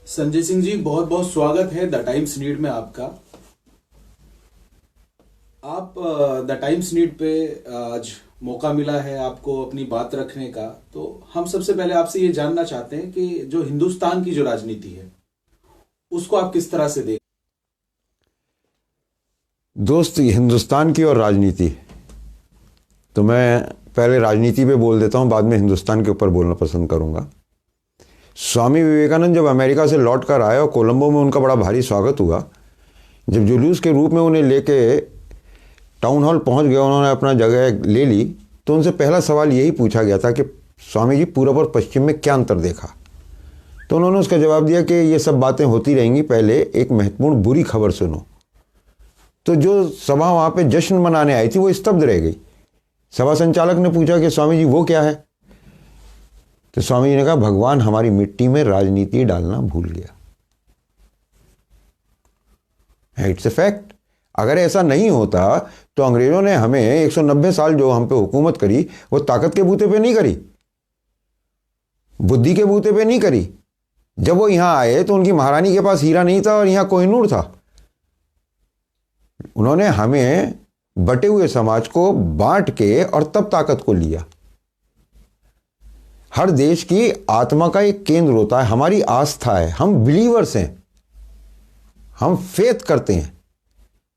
संजय सिंह जी, बहुत बहुत स्वागत है द टाइम्स नीड में आपका। आप द टाइम्स नीड पे आज मौका मिला है आपको अपनी बात रखने का। तो हम सबसे पहले आपसे ये जानना चाहते हैं कि जो हिंदुस्तान की जो राजनीति है उसको आप किस तरह से देख। दोस्त, हिंदुस्तान की और राजनीति, तो मैं पहले राजनीति पे बोल देता हूँ, बाद में हिंदुस्तान के ऊपर बोलना पसंद करूँगा। स्वामी विवेकानंद जब अमेरिका से लौट कर आए और कोलंबो में उनका बड़ा भारी स्वागत हुआ। जब जुलूस के रूप में उन्हें लेके टाउन हॉल पहुँच गए, उन्होंने अपना जगह ले ली, तो उनसे पहला सवाल यही पूछा गया था कि स्वामी जी, पूरब और पश्चिम में क्या अंतर देखा। तो उन्होंने उसका जवाब दिया कि ये सब बातें होती रहेंगी, पहले एक महत्वपूर्ण बुरी खबर सुनो। तो जो सभा वहाँ पे जश्न मनाने आई थी वो स्तब्ध रह गई। सभा संचालक ने पूछा कि स्वामी जी वो क्या है। तो स्वामी जी ने कहा, भगवान हमारी मिट्टी में राजनीति डालना भूल गया। It's a fact. अगर ऐसा नहीं होता तो अंग्रेजों ने हमें 190 साल जो हम पे हुकूमत करी वो ताकत के बूते पे नहीं करी, बुद्धि के बूते पे नहीं करी। जब वो यहां आए तो उनकी महारानी के पास हीरा नहीं था और यहां कोहिनूर था। उन्होंने हमें बटे हुए समाज को बांट के और तब ताकत को लिया। हर देश की आत्मा का एक केंद्र होता है, हमारी आस्था है, हम बिलीवर्स हैं, हम फेथ करते हैं।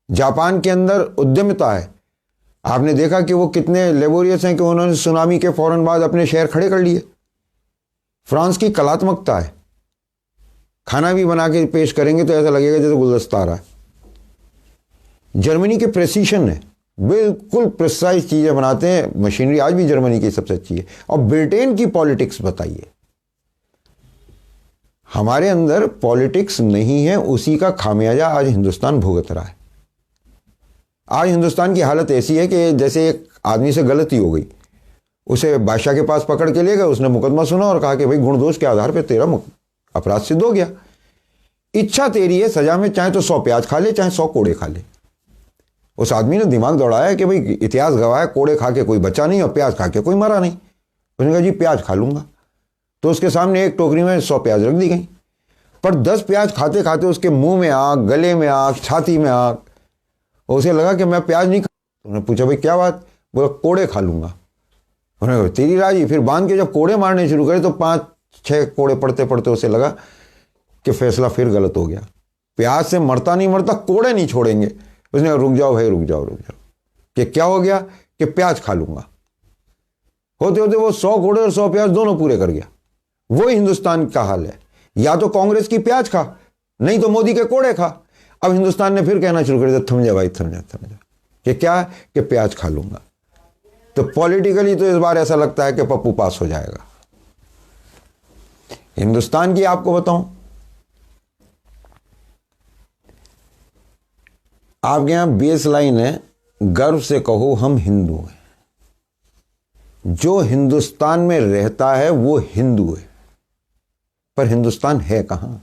जापान के अंदर उद्यमिता है। आपने देखा कि वो कितने लेबोरियस हैं कि उन्होंने सुनामी के फौरन बाद अपने शहर खड़े कर लिए। फ्रांस की कलात्मकता है, खाना भी बना के पेश करेंगे तो ऐसा लगेगा जैसे गुलदस्ता आ रहा है। जर्मनी के प्रेसिशन है, बिल्कुल प्रिसाइज चीजें बनाते हैं, मशीनरी आज भी जर्मनी की सबसे अच्छी है। और ब्रिटेन की पॉलिटिक्स बताइए। हमारे अंदर पॉलिटिक्स नहीं है, उसी का खामियाजा आज हिंदुस्तान भुगत रहा है। आज हिंदुस्तान की हालत ऐसी है कि जैसे एक आदमी से गलती हो गई, उसे बादशाह के पास पकड़ के ले गए, उसने मुकदमा सुना और कहा कि भाई गुण दोष के आधार पर तेरा अपराध सिद्ध हो गया। इच्छा तेरी है, सजा में चाहे तो 100 प्याज खा ले, चाहे 100 कोड़े खा ले। उस आदमी ने दिमाग दौड़ाया कि भाई इतिहास गवाह है, कोड़े खा के कोई बचा नहीं और प्याज खा के कोई मरा नहीं। उसने कहा जी प्याज खा लूंगा। तो उसके सामने एक टोकरी में 100 प्याज रख दी गई, पर 10 प्याज खाते खाते उसके मुंह में आग, गले में आग, छाती में आग। उसे लगा कि मैं प्याज नहीं खा। उन्होंने पूछा भाई क्या बात। बोला कोड़े खा लूंगा। उन्होंने कहा तेरी राजी। फिर बांध के जब कोड़े मारने शुरू करे तो 5-6 कोड़े पड़ते पड़ते उसे लगा कि फैसला फिर गलत हो गया। प्याज से मरता नहीं मरता, कोड़े नहीं छोड़ेंगे। उसने कहा रुक जाओ भाई, रुक जाओ रुक जाओ। कि क्या हो गया कि प्याज खा लूंगा। होते होते वो 100 कोड़े और 100 प्याज दोनों पूरे कर गया। वो हिंदुस्तान का हाल है, या तो कांग्रेस की प्याज खा, नहीं तो मोदी के कोड़े खा। अब हिंदुस्तान ने फिर कहना शुरू कर दिया, थम जा भाई, थम जा थम जा। कि क्या कि प्याज खा लूंगा। तो पॉलिटिकली तो इस बार ऐसा लगता है कि पप्पू पास हो जाएगा। हिंदुस्तान की आपको बताऊं, आपके यहां बेस लाइन है, गर्व से कहो हम हिंदू हैं। जो हिंदुस्तान में रहता है वो हिंदू है, पर हिंदुस्तान है कहां।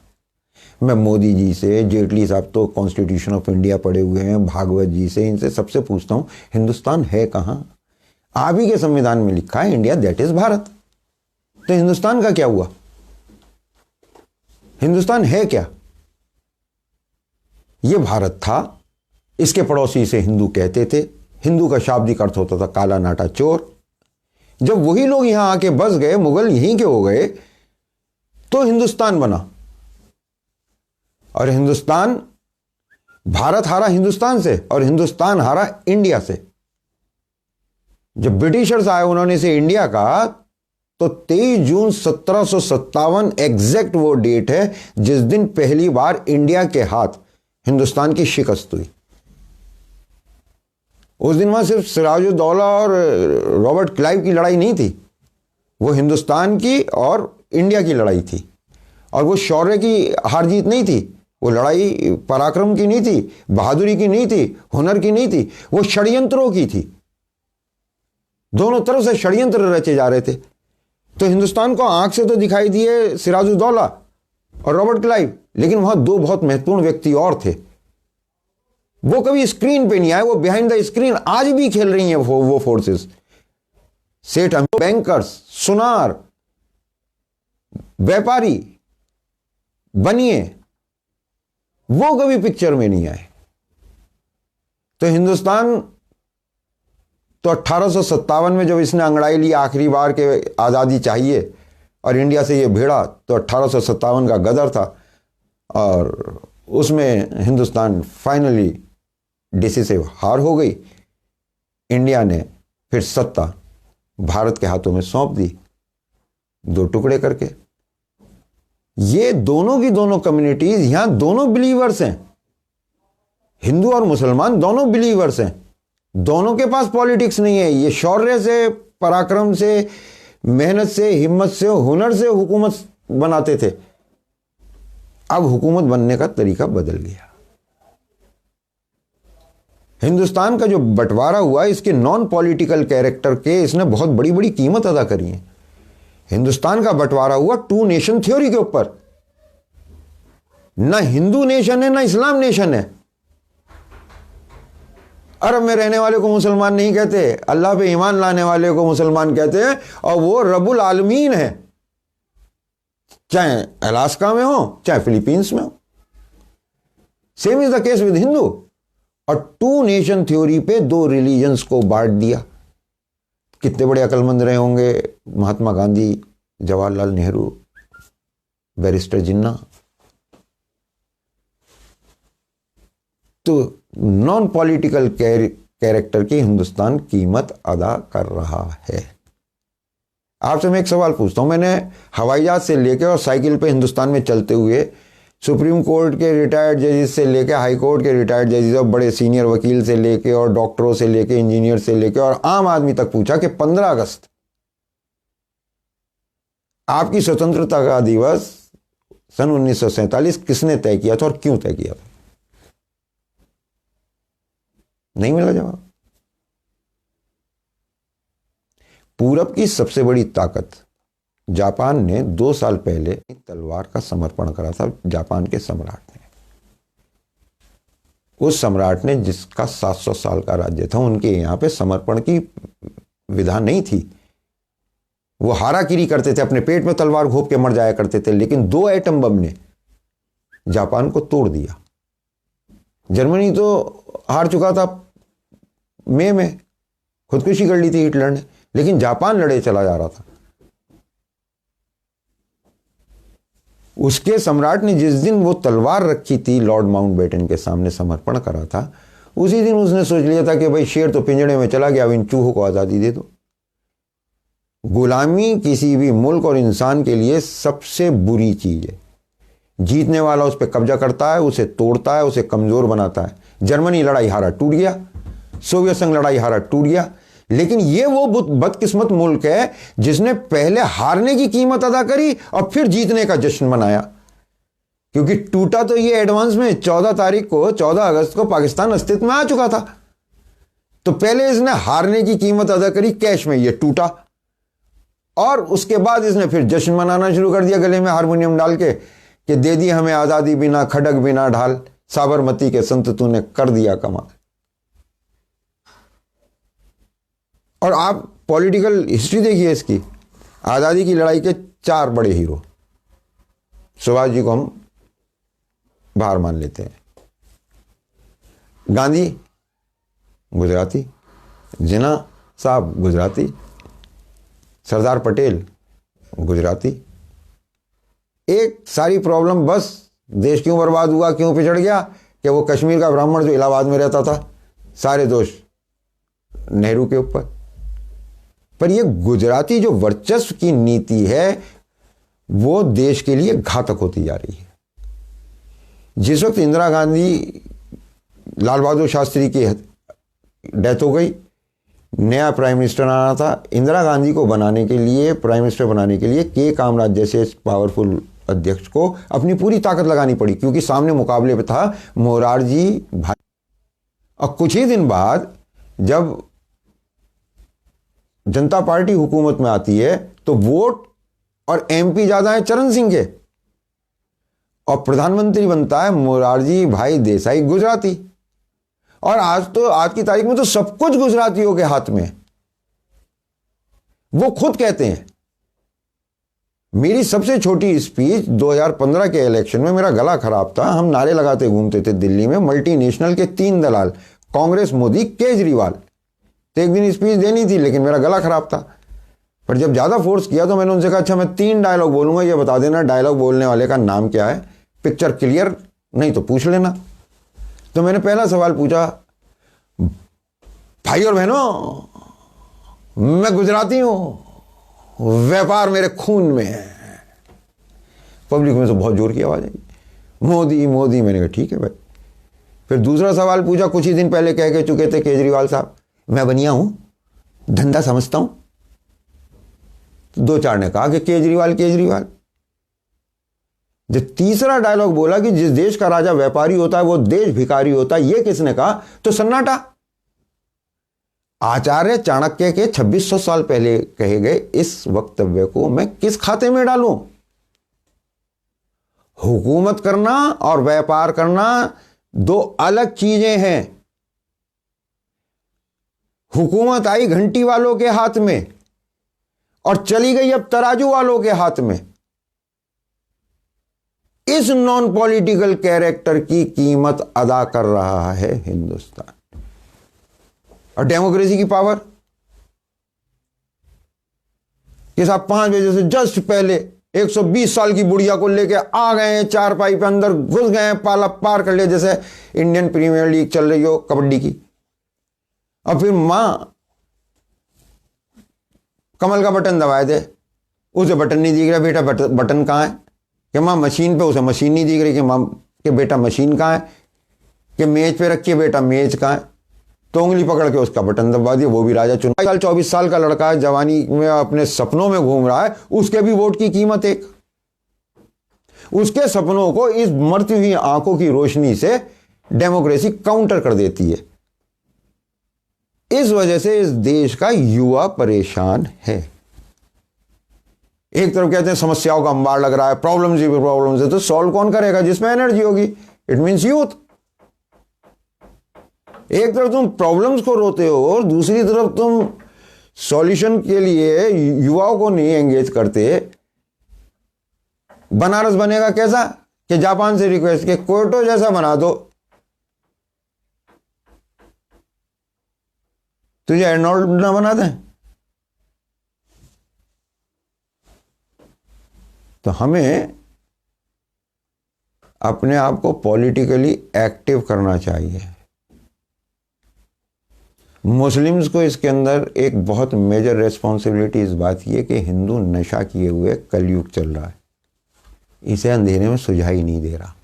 मैं मोदी जी से, जेटली साहब तो कॉन्स्टिट्यूशन ऑफ इंडिया पढ़े हुए हैं, भागवत जी से, इनसे सबसे पूछता हूं हिंदुस्तान है कहां। आप ही के संविधान में लिखा है इंडिया दैट इज भारत। तो हिंदुस्तान का क्या हुआ? हिंदुस्तान है क्या? यह भारत था, इसके पड़ोसी से हिंदू कहते थे। हिंदू का शाब्दिक अर्थ होता था काला नाटा चोर। जब वही लोग यहां आके बस गए, मुगल यहीं के हो गए, तो हिंदुस्तान बना। और हिंदुस्तान, भारत हारा हिंदुस्तान से और हिंदुस्तान हारा इंडिया से। जब ब्रिटिशर्स आए, उन्होंने इसे इंडिया कहा, तो 23 जून 1757 एग्जैक्ट वो डेट है जिस दिन पहली बार इंडिया के हाथ हिंदुस्तान की शिकस्त हुई। उस दिन वहां सिर्फ सिराजुद्दौला और रॉबर्ट क्लाइव की लड़ाई नहीं थी, वो हिंदुस्तान की और इंडिया की लड़ाई थी। और वो शौर्य की हार जीत नहीं थी, वो लड़ाई पराक्रम की नहीं थी, बहादुरी की नहीं थी, हुनर की नहीं थी, वो षड्यंत्रों की थी। दोनों तरफ से षड्यंत्र रचे जा रहे थे। तो हिंदुस्तान को आंख से तो दिखाई दिए सिराजुद्दौला और रॉबर्ट क्लाइव, लेकिन वहां दो बहुत महत्वपूर्ण व्यक्ति और थे। वो कभी स्क्रीन पे नहीं आए, वो बिहाइंड द स्क्रीन आज भी खेल रही हैं वो फोर्सेस। सेठ, बैंकर्स, सुनार, व्यापारी, बनिए, वो कभी पिक्चर में नहीं आए। तो हिंदुस्तान तो 1857 में जब इसने अंगड़ाई ली आखिरी बार के आज़ादी चाहिए और इंडिया से ये भिड़ा, तो 1857 का गदर था और उसमें हिंदुस्तान फाइनली डिसिसिव हार हो गई। इंडिया ने फिर सत्ता भारत के हाथों में सौंप दी, दो टुकड़े करके। ये दोनों की दोनों कम्युनिटीज, यहां दोनों बिलीवर्स हैं, हिंदू और मुसलमान दोनों बिलीवर्स हैं, दोनों के पास पॉलिटिक्स नहीं है। ये शौर्य से, पराक्रम से, मेहनत से, हिम्मत से, हुनर से हुकूमत बनाते थे। अब हुकूमत बनने का तरीका बदल गया। हिंदुस्तान का जो बंटवारा हुआ, इसके नॉन पॉलिटिकल कैरेक्टर के इसने बहुत बड़ी बड़ी कीमत अदा करी है। हिंदुस्तान का बंटवारा हुआ टू नेशन थ्योरी के ऊपर। ना हिंदू नेशन है, ना इस्लाम नेशन है। अरब में रहने वाले को मुसलमान नहीं कहते, अल्लाह पे ईमान लाने वाले को मुसलमान कहते हैं, और वो रब्बुल आलमीन है, चाहे अलास्का में हो, चाहे फिलीपींस में हो। Same is the case with Hindu. और टू नेशन थ्योरी पे दो रिलीजन्स को बांट दिया। कितने बड़े अकलमंद रहे होंगे महात्मा गांधी, जवाहरलाल नेहरू, बैरिस्टर जिन्ना। तो नॉन पॉलिटिकल कैरेक्टर की हिंदुस्तान कीमत अदा कर रहा है। आपसे मैं एक सवाल पूछता हूं। मैंने हवाई जहाज से लेकर और साइकिल पे हिंदुस्तान में चलते हुए सुप्रीम कोर्ट के रिटायर्ड जजेस से लेकर, हाई कोर्ट के रिटायर्ड जजेस और बड़े सीनियर वकील से लेकर और डॉक्टरों से लेकर, इंजीनियर से लेकर और आम आदमी तक पूछा कि 15 अगस्त आपकी स्वतंत्रता का दिवस सन 1947 किसने तय किया था और क्यों तय किया था? नहीं मिला जवाब। पूरब की सबसे बड़ी ताकत जापान ने 2 साल पहले तलवार का समर्पण करा था जापान के सम्राट ने। उस सम्राट ने, जिसका 700 साल का राज्य था, उनके यहां पे समर्पण की विधा नहीं थी। वो हाराकिरी करते थे, अपने पेट में तलवार घोंप के मर जाया करते थे। लेकिन 2 एटम बम ने जापान को तोड़ दिया। जर्मनी तो हार चुका था, मई में खुदकुशी कर ली थी हिटलर ने, लेकिन जापान लड़े चला जा रहा था। उसके सम्राट ने जिस दिन वो तलवार रखी थी लॉर्ड माउंटबेटन के सामने समर्पण करा था, उसी दिन उसने सोच लिया था कि भाई शेर तो पिंजड़े में चला गया, अब इन चूहों को आजादी दे दो। गुलामी किसी भी मुल्क और इंसान के लिए सबसे बुरी चीज है। जीतने वाला उस पर कब्जा करता है, उसे तोड़ता है, उसे कमजोर बनाता है। जर्मनी लड़ाई हारा टूट गया, सोवियत संघ लड़ाई हारा टूट गया। लेकिन यह वो बदकिस्मत मुल्क है जिसने पहले हारने की कीमत अदा करी और फिर जीतने का जश्न मनाया। क्योंकि टूटा तो ये एडवांस में 14 अगस्त को पाकिस्तान अस्तित्व में आ चुका था। तो पहले इसने हारने की कीमत अदा करी कैश में, ये टूटा, और उसके बाद इसने फिर जश्न मनाना शुरू कर दिया गले में हारमोनियम डाल के कि दे दी हमें आजादी बिना खड़ग बिना ढाल, साबरमती के संत तूने कर दिया कमाल। और आप पॉलिटिकल हिस्ट्री देखिए इसकी। आजादी की लड़ाई के 4 बड़े हीरो, सुभाष जी को हम बाहर मान लेते हैं, गांधी गुजराती, जिन्ना साहब गुजराती, सरदार पटेल गुजराती। एक सारी प्रॉब्लम बस देश क्यों बर्बाद हुआ, क्यों पिछड़ गया, कि वो कश्मीर का ब्राह्मण जो इलाहाबाद में रहता था, सारे दोष नेहरू के ऊपर। पर ये गुजराती जो वर्चस्व की नीति है वो देश के लिए घातक होती जा रही है। जिस वक्त इंदिरा गांधी, लाल बहादुर शास्त्री की डेथ हो गई, नया प्राइम मिनिस्टर आना था। इंदिरा गांधी को बनाने के लिए, प्राइम मिनिस्टर बनाने के लिए के कामराज जैसे पावरफुल अध्यक्ष को अपनी पूरी ताकत लगानी पड़ी, क्योंकि सामने मुकाबले पे था मोरारजी भाई। और कुछ ही दिन बाद जब जनता पार्टी हुकूमत में आती है तो वोट और एमपी ज्यादा है चरण सिंह के, और प्रधानमंत्री बनता है मोरारजी भाई देसाई गुजराती। और आज की तारीख में तो सब कुछ गुजरातियों के हाथ में। वो खुद कहते हैं मेरी सबसे छोटी स्पीच 2015 के इलेक्शन में, मेरा गला खराब था, हम नारे लगाते घूमते थे दिल्ली में, मल्टीनेशनल के 3 दलाल, कांग्रेस, मोदी, केजरीवाल। तो एक दिन स्पीच देनी थी लेकिन मेरा गला खराब था। पर जब ज्यादा फोर्स किया तो मैंने उनसे कहा, अच्छा मैं 3 डायलॉग बोलूंगा, ये बता देना डायलॉग बोलने वाले का नाम क्या है, पिक्चर क्लियर, नहीं तो पूछ लेना। तो मैंने पहला सवाल पूछा, भाई और बहनों, मैं गुजराती हूं, व्यापार मेरे खून में है। पब्लिक में से बहुत जोर की आवाज आई, मोदी मोदी। मैंने कहा ठीक है भाई। फिर दूसरा सवाल पूछा, कुछ ही दिन पहले कह के चुके थे केजरीवाल साहब, मैं बनिया हूं, धंधा समझता हूं। तो 2-4 ने कहा कि केजरीवाल केजरीवाल। जब तीसरा डायलॉग बोला कि जिस देश का राजा व्यापारी होता है वो देश भिखारी होता है, ये किसने कहा, तो सन्नाटा। आचार्य चाणक्य के 2600 साल पहले कहे गए इस वक्तव्य को मैं किस खाते में डालूं? हुकूमत करना और व्यापार करना 2 अलग चीजें हैं। हुकूमत आई घंटी वालों के हाथ में और चली गई अब तराजू वालों के हाथ में। इस नॉन पॉलिटिकल कैरेक्टर की कीमत अदा कर रहा है हिंदुस्तान। और डेमोक्रेसी की पावर कि साहब 5 बजे से जस्ट पहले 120 साल की बुढ़िया को लेके आ गए हैं, चारपाई पे अंदर घुस गए हैं, पाला पार कर लिया, जैसे इंडियन प्रीमियर लीग चल रही हो कबड्डी की। और फिर मां कमल का बटन दबाए थे, उसे बटन नहीं दिख रहा, बेटा बटन कहां है? कि मां मशीन पे, उसे मशीन नहीं दिख रही कि मां के बेटा मशीन कहां है? कि मेज पे रखिए बेटा मेज कहां है? तो उंगली पकड़ के उसका बटन दबा दिया, वो भी राजा चुन। 24 साल का लड़का है, जवानी में अपने सपनों में घूम रहा है, उसके भी वोट की कीमत एक। उसके सपनों को इस मरती हुई आंखों की रोशनी से डेमोक्रेसी काउंटर कर देती है। इस वजह से इस देश का युवा परेशान है। एक तरफ कहते हैं समस्याओं का अंबार लग रहा है, प्रॉब्लम्स ही प्रॉब्लम्स है, तो सॉल्व कौन करेगा? जिसमें एनर्जी होगी, इट मींस यूथ। एक तरफ तुम प्रॉब्लम्स को रोते हो और दूसरी तरफ तुम सॉल्यूशन के लिए युवाओं को नहीं एंगेज करते। बनारस बनेगा कैसा? कि जापान से रिक्वेस्ट के क्योटो जैसा बना दो, तुझे एर्नाल्ड ना बना दें। तो हमें अपने आप को पॉलिटिकली एक्टिव करना चाहिए। मुस्लिम्स को इसके अंदर एक बहुत मेजर रेस्पॉन्सिबिलिटी इस बात की है कि हिंदू नशा किए हुए कलयुग चल रहा है, इसे अंधेरे में सुझाई नहीं दे रहा।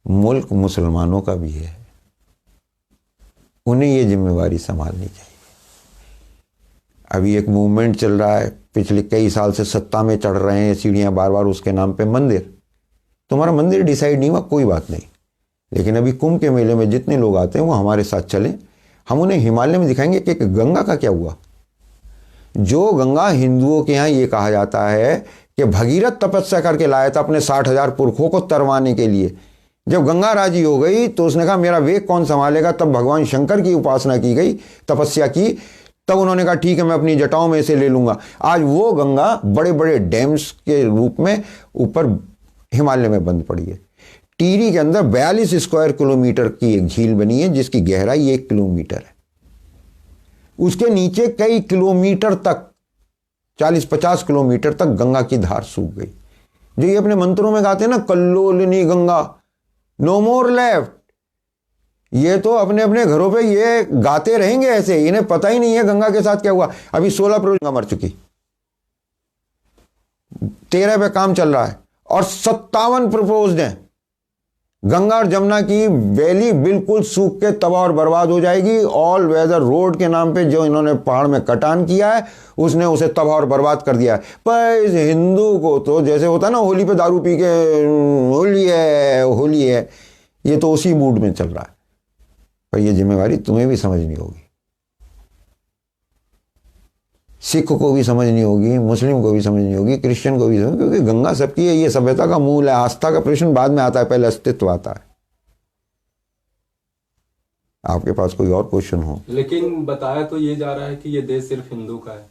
मुल्क मुसलमानों का भी है, उन्हें ये जिम्मेवारी संभालनी चाहिए। अभी एक मूवमेंट चल रहा है, पिछले कई साल से सत्ता में चढ़ रहे हैं, सीढ़ियां बार बार उसके नाम पे मंदिर। तुम्हारा मंदिर डिसाइड नहीं हुआ, कोई बात नहीं, लेकिन अभी कुंभ के मेले में जितने लोग आते हैं वो हमारे साथ चलें। हम उन्हें हिमालय में दिखाएंगे कि गंगा का क्या हुआ। जो गंगा हिंदुओं के यहाँ ये कहा जाता है कि भगीरथ तपस्या करके लाया था अपने 60,000 पुरखों को तरवाने के लिए। जब गंगा राजी हो गई तो उसने कहा मेरा वेग कौन संभालेगा। तब भगवान शंकर की उपासना की गई, तपस्या की। तब उन्होंने कहा ठीक है मैं अपनी जटाओं में से ले लूंगा। आज वो गंगा बड़े बड़े डैम्स के रूप में ऊपर हिमालय में बंद पड़ी है। टिहरी के अंदर 42 स्क्वायर किलोमीटर की एक झील बनी है जिसकी गहराई 1 किलोमीटर है। उसके नीचे कई किलोमीटर तक 40-50 किलोमीटर तक गंगा की धार सूख गई। जो ये अपने मंत्रों में गाते हैं ना, कल्लोलिनी गंगा, नो मोर लेफ्ट, ये तो अपने अपने घरों पे ये गाते रहेंगे ऐसे, इन्हें पता ही नहीं है गंगा के साथ क्या हुआ। अभी 16 गंगा मर चुकी, 13 पे काम चल रहा है और 57 प्रपोज्ड हैं। गंगा और जमुना की वैली बिल्कुल सूख के तबाह और बर्बाद हो जाएगी। ऑल वेदर रोड के नाम पे जो इन्होंने पहाड़ में कटान किया है उसने उसे तबाह और बर्बाद कर दिया है। पर इस हिंदू को तो जैसे होता है ना होली पे दारू पी के होली है होली है, ये तो उसी मूड में चल रहा है। पर ये जिम्मेवारी तुम्हें भी समझनी होगी, सिख को भी समझनी होगी, मुस्लिम को भी समझनी होगी, क्रिश्चियन को भी समझनी, क्योंकि गंगा सबकी है। ये सभ्यता का मूल है। आस्था का प्रश्न बाद में आता है, पहले अस्तित्व आता है। आपके पास कोई और क्वेश्चन हो? लेकिन बताया तो ये जा रहा है कि ये देश सिर्फ हिंदू का है।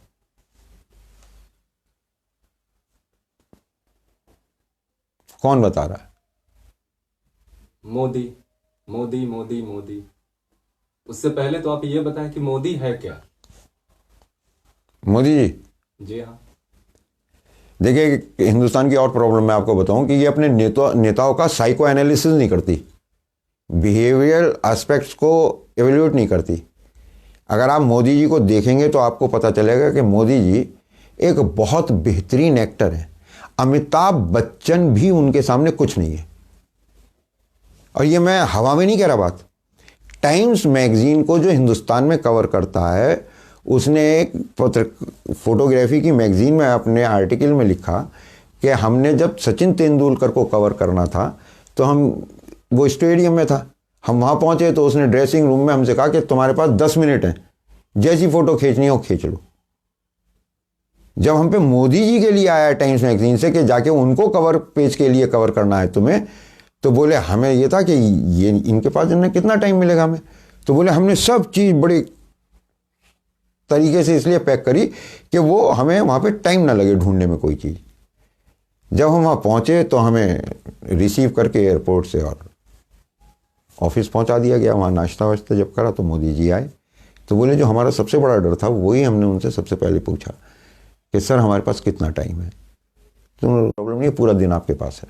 कौन बता रहा है? मोदी मोदी मोदी मोदी। उससे पहले तो आप ये बताएं कि मोदी है क्या? मोदी जी, जी हाँ। देखिए हिंदुस्तान की और प्रॉब्लम मैं आपको बताऊं कि ये अपने नेताओं का साइको एनालिसिस नहीं करती, बिहेवियरल एस्पेक्ट्स को एवेल्यूएट नहीं करती। अगर आप मोदी जी को देखेंगे तो आपको पता चलेगा कि मोदी जी एक बहुत बेहतरीन एक्टर हैं। अमिताभ बच्चन भी उनके सामने कुछ नहीं है। और ये मैं हवा में नहीं कह रहा बात। टाइम्स मैगजीन को जो हिंदुस्तान में कवर करता है, उसने एक फोटोग्राफी की मैगजीन में अपने आर्टिकल में लिखा कि हमने जब सचिन तेंदुलकर को कवर करना था तो वो स्टेडियम में था, हम वहाँ पहुँचे तो उसने ड्रेसिंग रूम में हमसे कहा कि तुम्हारे पास 10 मिनट हैं, जैसी फ़ोटो खींचनी हो खींच लो। जब हम पे मोदी जी के लिए आया टाइम्स मैगजीन से कि जाके उनको कवर पेज के लिए कवर करना है तुम्हें, तो बोले हमें ये था कि ये इनके पास इन्हें कितना टाइम मिलेगा हमें, तो बोले हमने सब चीज़ बड़े तरीके से इसलिए पैक करी कि वो हमें वहाँ पे टाइम ना लगे ढूंढने में कोई चीज़। जब हम वहाँ पहुँचे तो हमें रिसीव करके एयरपोर्ट से और ऑफिस पहुँचा दिया गया। वहाँ नाश्ता वाश्ता जब करा तो मोदी जी आए, तो बोले जो हमारा सबसे बड़ा डर था वही हमने उनसे सबसे पहले पूछा कि सर हमारे पास कितना टाइम है। तो प्रॉब्लम नहीं है, पूरा दिन आपके पास है।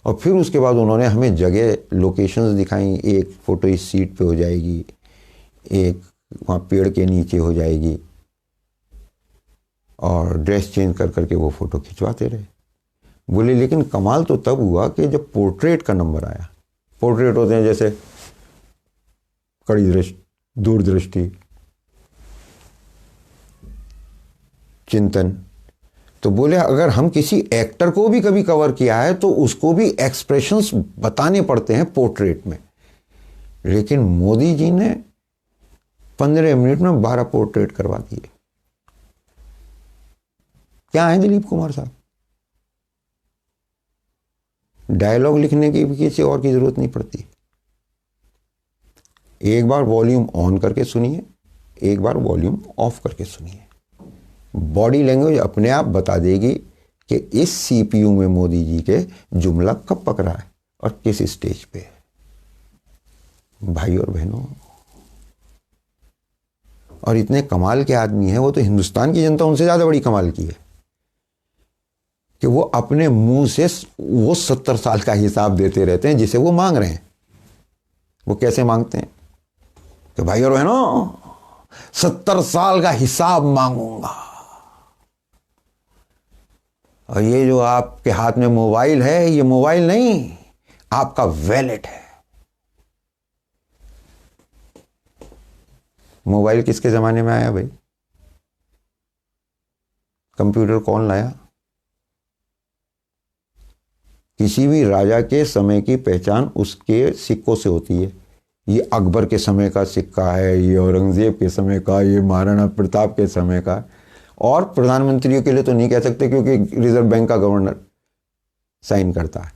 और फिर उसके बाद उन्होंने हमें जगह लोकेशंस दिखाई, एक फ़ोटो इस सीट पे हो जाएगी, एक वहाँ पेड़ के नीचे हो जाएगी, और ड्रेस चेंज कर करके वो फ़ोटो खिंचवाते रहे। बोले लेकिन कमाल तो तब हुआ कि जब पोर्ट्रेट का नंबर आया। पोर्ट्रेट होते हैं जैसे कड़ी दृष्टि, दूरदृष्टि, चिंतन। तो बोले अगर हम किसी एक्टर को भी कभी कवर किया है तो उसको भी एक्सप्रेशंस बताने पड़ते हैं पोर्ट्रेट में, लेकिन मोदी जी ने 15 मिनट में 12 पोर्ट्रेट करवा दिए। क्या है दिलीप कुमार साहब? डायलॉग लिखने की भी किसी और की जरूरत नहीं पड़ती। एक बार वॉल्यूम ऑन करके सुनिए, एक बार वॉल्यूम ऑफ करके सुनिए, बॉडी लैंग्वेज अपने आप बता देगी कि इस सीपीयू में मोदी जी के जुमला कब पक रहा है और किस स्टेज पे है। भाई और बहनों, और इतने कमाल के आदमी हैं वो, तो हिंदुस्तान की जनता उनसे ज्यादा बड़ी कमाल की है कि वो अपने मुंह से वो 70 साल का हिसाब देते रहते हैं जिसे वो मांग रहे हैं। वो कैसे मांगते हैं कि भाई और बहनों 70 साल का हिसाब मांगूंगा, और ये जो आपके हाथ में मोबाइल है, ये मोबाइल नहीं, आपका वैलेट है। मोबाइल किसके जमाने में आया भाई? कंप्यूटर कौन लाया? किसी भी राजा के समय की पहचान उसके सिक्कों से होती है। ये अकबर के समय का सिक्का है, ये औरंगजेब के समय का, ये महाराणा प्रताप के समय का। और प्रधानमंत्रियों के लिए तो नहीं कह सकते क्योंकि रिजर्व बैंक का गवर्नर साइन करता है।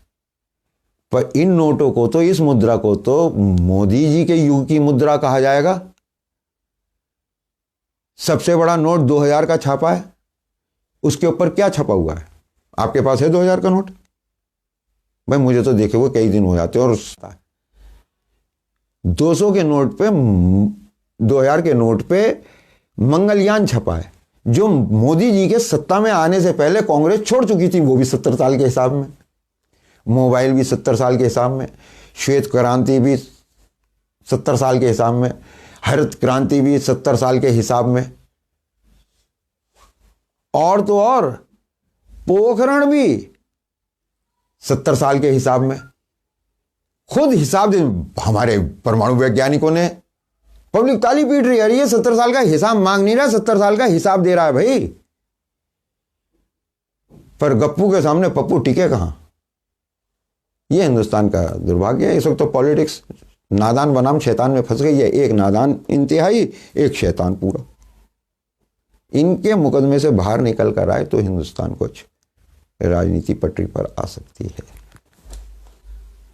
पर इन नोटों को तो, इस मुद्रा को तो मोदी जी के युग की मुद्रा कहा जाएगा। सबसे बड़ा नोट 2000 का छापा है, उसके ऊपर क्या छपा हुआ है? आपके पास है 2000 का नोट? भाई मुझे तो देखे हुए कई दिन हो जाते हैं। और 200 के नोट पे, 2000 के नोट पे मंगलयान छपा है, जो मोदी जी के सत्ता में आने से पहले कांग्रेस छोड़ चुकी थी, वो भी 70 साल के हिसाब में। मोबाइल भी 70 साल के हिसाब में, श्वेत क्रांति भी 70 साल के हिसाब में, हरित क्रांति भी 70 साल के हिसाब में, और तो और पोखरण भी 70 साल के हिसाब में। खुद हिसाब दे हमारे परमाणु वैज्ञानिकों ने। पब्लिक ताली पीट रही है, ये 70 साल का हिसाब मांग नहीं रहा, 70 साल का हिसाब दे रहा है भाई। पर गप्पू के सामने पप्पू टिके कहां? ये हिंदुस्तान का दुर्भाग्य है। इस वक्त तो पॉलिटिक्स नादान बनाम शैतान में फंस गई है। एक नादान इंतहाई, एक शैतान पूरा। इनके मुकदमे से बाहर निकल कर आए तो हिंदुस्तान कुछ राजनीति पटरी पर आ सकती है।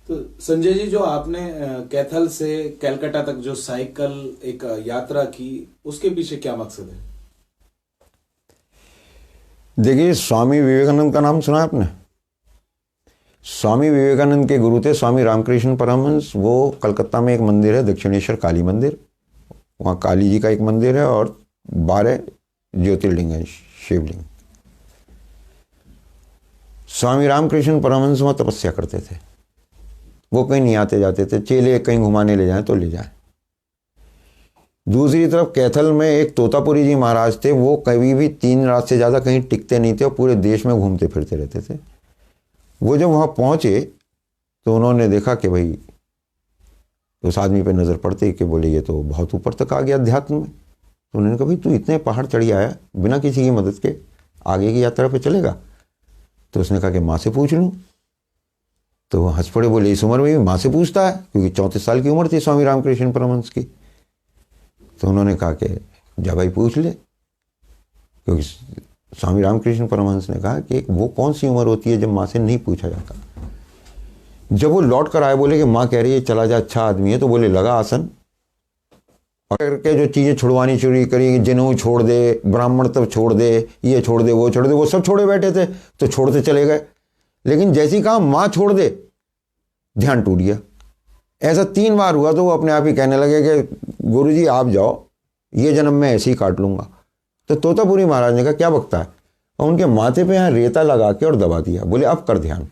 तो संजय जी, जो आपने कैथल से कलकत्ता तक जो साइकिल एक यात्रा की, उसके पीछे क्या मकसद है? देखिए, स्वामी विवेकानंद का नाम सुना है आपने? स्वामी विवेकानंद के गुरु थे स्वामी रामकृष्ण परमहंस। वो कलकत्ता में एक मंदिर है दक्षिणेश्वर काली मंदिर, वहाँ काली जी का एक मंदिर है और 12 ज्योतिर्लिंग है, शिवलिंग। स्वामी रामकृष्ण परमहंस वहाँ तपस्या करते थे। वो कहीं नहीं आते जाते थे, चेले कहीं घुमाने ले जाएं तो ले जाएं। दूसरी तरफ कैथल में एक तोतापुरी जी महाराज थे, वो कभी भी 3 रात से ज़्यादा कहीं टिकते नहीं थे और पूरे देश में घूमते फिरते रहते थे। वो जब वहाँ पहुँचे तो उन्होंने देखा कि भाई उस आदमी पे नज़र पड़ते कि बोले ये तो बहुत ऊपर तक आ गया अध्यात्म में। तो उन्होंने कहा भाई तू इतने पहाड़ चढ़ी आया बिना किसी की मदद के, आगे की यात्रा पे चलेगा? तो उसने कहा कि माँ से पूछ लूँ। तो वो हंस पड़े, बोले इस उम्र में भी माँ से पूछता है? क्योंकि 34 साल की उम्र थी स्वामी रामकृष्ण परमहंस की। तो उन्होंने कहा कि जा भाई पूछ ले, क्योंकि स्वामी रामकृष्ण परमहंस ने कहा कि वो कौन सी उम्र होती है जब माँ से नहीं पूछा जाता। जब वो लौट कर आए बोले कि माँ कह रही है चला जा, अच्छा आदमी है, तो बोले लगा आसन और करके जो चीज़ें छुड़वानी शुरू करी, जनेऊ छोड़ दे, ब्राह्मण तब छोड़ दे, ये छोड़ दे, वो छोड़ दे, वो सब छोड़े बैठे थे तो छोड़ते चले गए। लेकिन जैसी कहा माँ छोड़ दे, ध्यान टूट गया। ऐसा 3 बार हुआ तो वो अपने आप ही कहने लगे कि गुरुजी आप जाओ, ये जन्म में ऐसे ही काट लूंगा। तो तोतापुरी महाराज ने कहा क्या बकता है, और उनके माथे पे यहाँ रेता लगा के और दबा दिया, बोले अब कर ध्यान।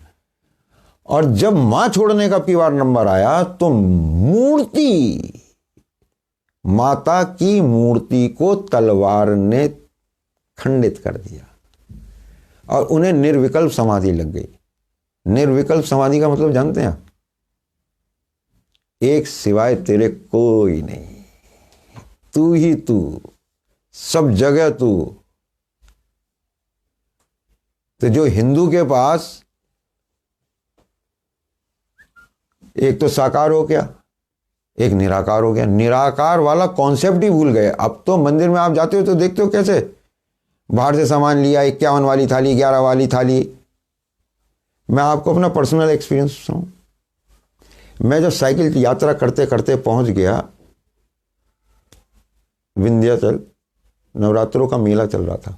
और जब माँ छोड़ने का 2 बार नंबर आया तो मूर्ति, माता की मूर्ति को तलवार ने खंडित कर दिया और उन्हें निर्विकल्प समाधि लग गई। निर्विकल्प समाधि का मतलब जानते हैं? एक सिवाय तेरे कोई नहीं, तू ही तू, सब जगह तू। तो जो हिंदू के पास एक तो साकार हो गया, एक निराकार हो गया, निराकार वाला कॉन्सेप्ट ही भूल गए। अब तो मंदिर में आप जाते हो तो देखते हो कैसे बाहर से सामान लिया, 51 वाली थाली, 11 वाली थाली। मैं आपको अपना पर्सनल एक्सपीरियंस बताऊं, मैं जब साइकिल की यात्रा करते करते पहुंच गया विंध्याचल, नवरात्रों का मेला चल रहा था,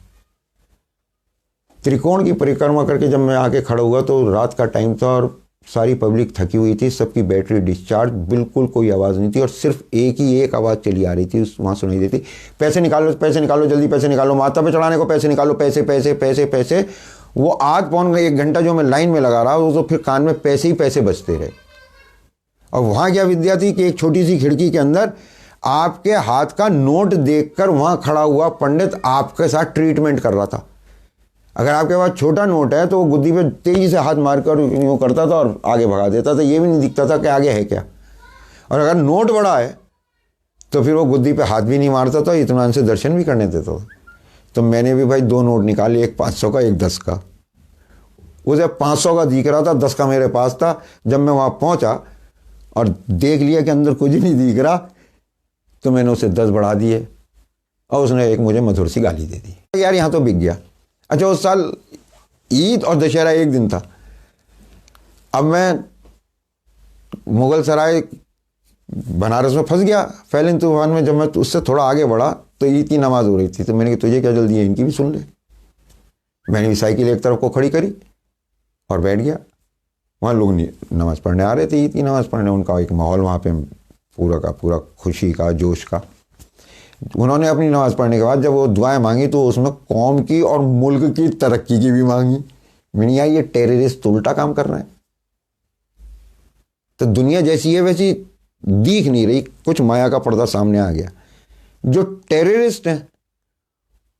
त्रिकोण की परिक्रमा करके जब मैं आके खड़ा हुआ तो रात का टाइम था और सारी पब्लिक थकी हुई थी, सबकी बैटरी डिस्चार्ज, बिल्कुल कोई आवाज़ नहीं थी और सिर्फ एक आवाज़ चली आ रही थी, वहाँ सुनाई देती, पैसे निकालो, पैसे निकालो, जल्दी पैसे निकालो, माता पे चढ़ाने को पैसे निकालो, पैसे पैसे पैसे पैसे। वो आध पौन 1 घंटा जो मैं लाइन में लगा रहा वो तो फिर कान में पैसे ही पैसे बजते रहे। और वहाँ क्या विद्या थी कि एक छोटी सी खिड़की के अंदर आपके हाथ का नोट देखकर वहाँ खड़ा हुआ पंडित आपके साथ ट्रीटमेंट कर रहा था। अगर आपके पास छोटा नोट है तो वो गुद्दी पे तेजी से हाथ मारकर यूँ करता था और आगे भगा देता था, ये भी नहीं दिखता था कि आगे है क्या। और अगर नोट बड़ा है तो फिर वो गुद्दी पे हाथ भी नहीं मारता था, इत्मीनान से दर्शन भी करने देता था। तो मैंने भी भाई 2 नोट निकाले, एक 500 का, एक 10 का। उसे 500 का दिख रहा था, 10 का मेरे पास था। जब मैं वहाँ पहुँचा और देख लिया कि अंदर कुछ नहीं दिख रहा तो मैंने उसे 10 बढ़ा दिए और उसने एक मुझे मधुर सी गाली दे दी, यार यहाँ तो बिक गया। अच्छा, उस साल ईद और दशहरा एक दिन था। अब मैं मुगल सराय बनारस में फंस गया फैलन तूफान में। जब मैं उससे थोड़ा आगे बढ़ा तो ईद की नमाज हो रही थी, तो मैंने कहा तुझे क्या जल्दी है, इनकी भी सुन ले। मैंने भी साइकिल एक तरफ को खड़ी करी और बैठ गया। वहाँ लोग नमाज पढ़ने आ रहे थे, ईद की नमाज पढ़ने। उनका एक माहौल वहाँ पे पूरा का पूरा खुशी का, जोश का। उन्होंने अपनी नमाज पढ़ने के बाद जब वो दुआएं मांगी तो उसमें कौम की और मुल्क की तरक्की की भी मांगी। मैंने यार ये टेररिस्ट उल्टा काम कर रहे हैं। तो दुनिया जैसी है वैसी दिख नहीं रही, कुछ माया का पर्दा सामने आ गया। जो टेररिस्ट हैं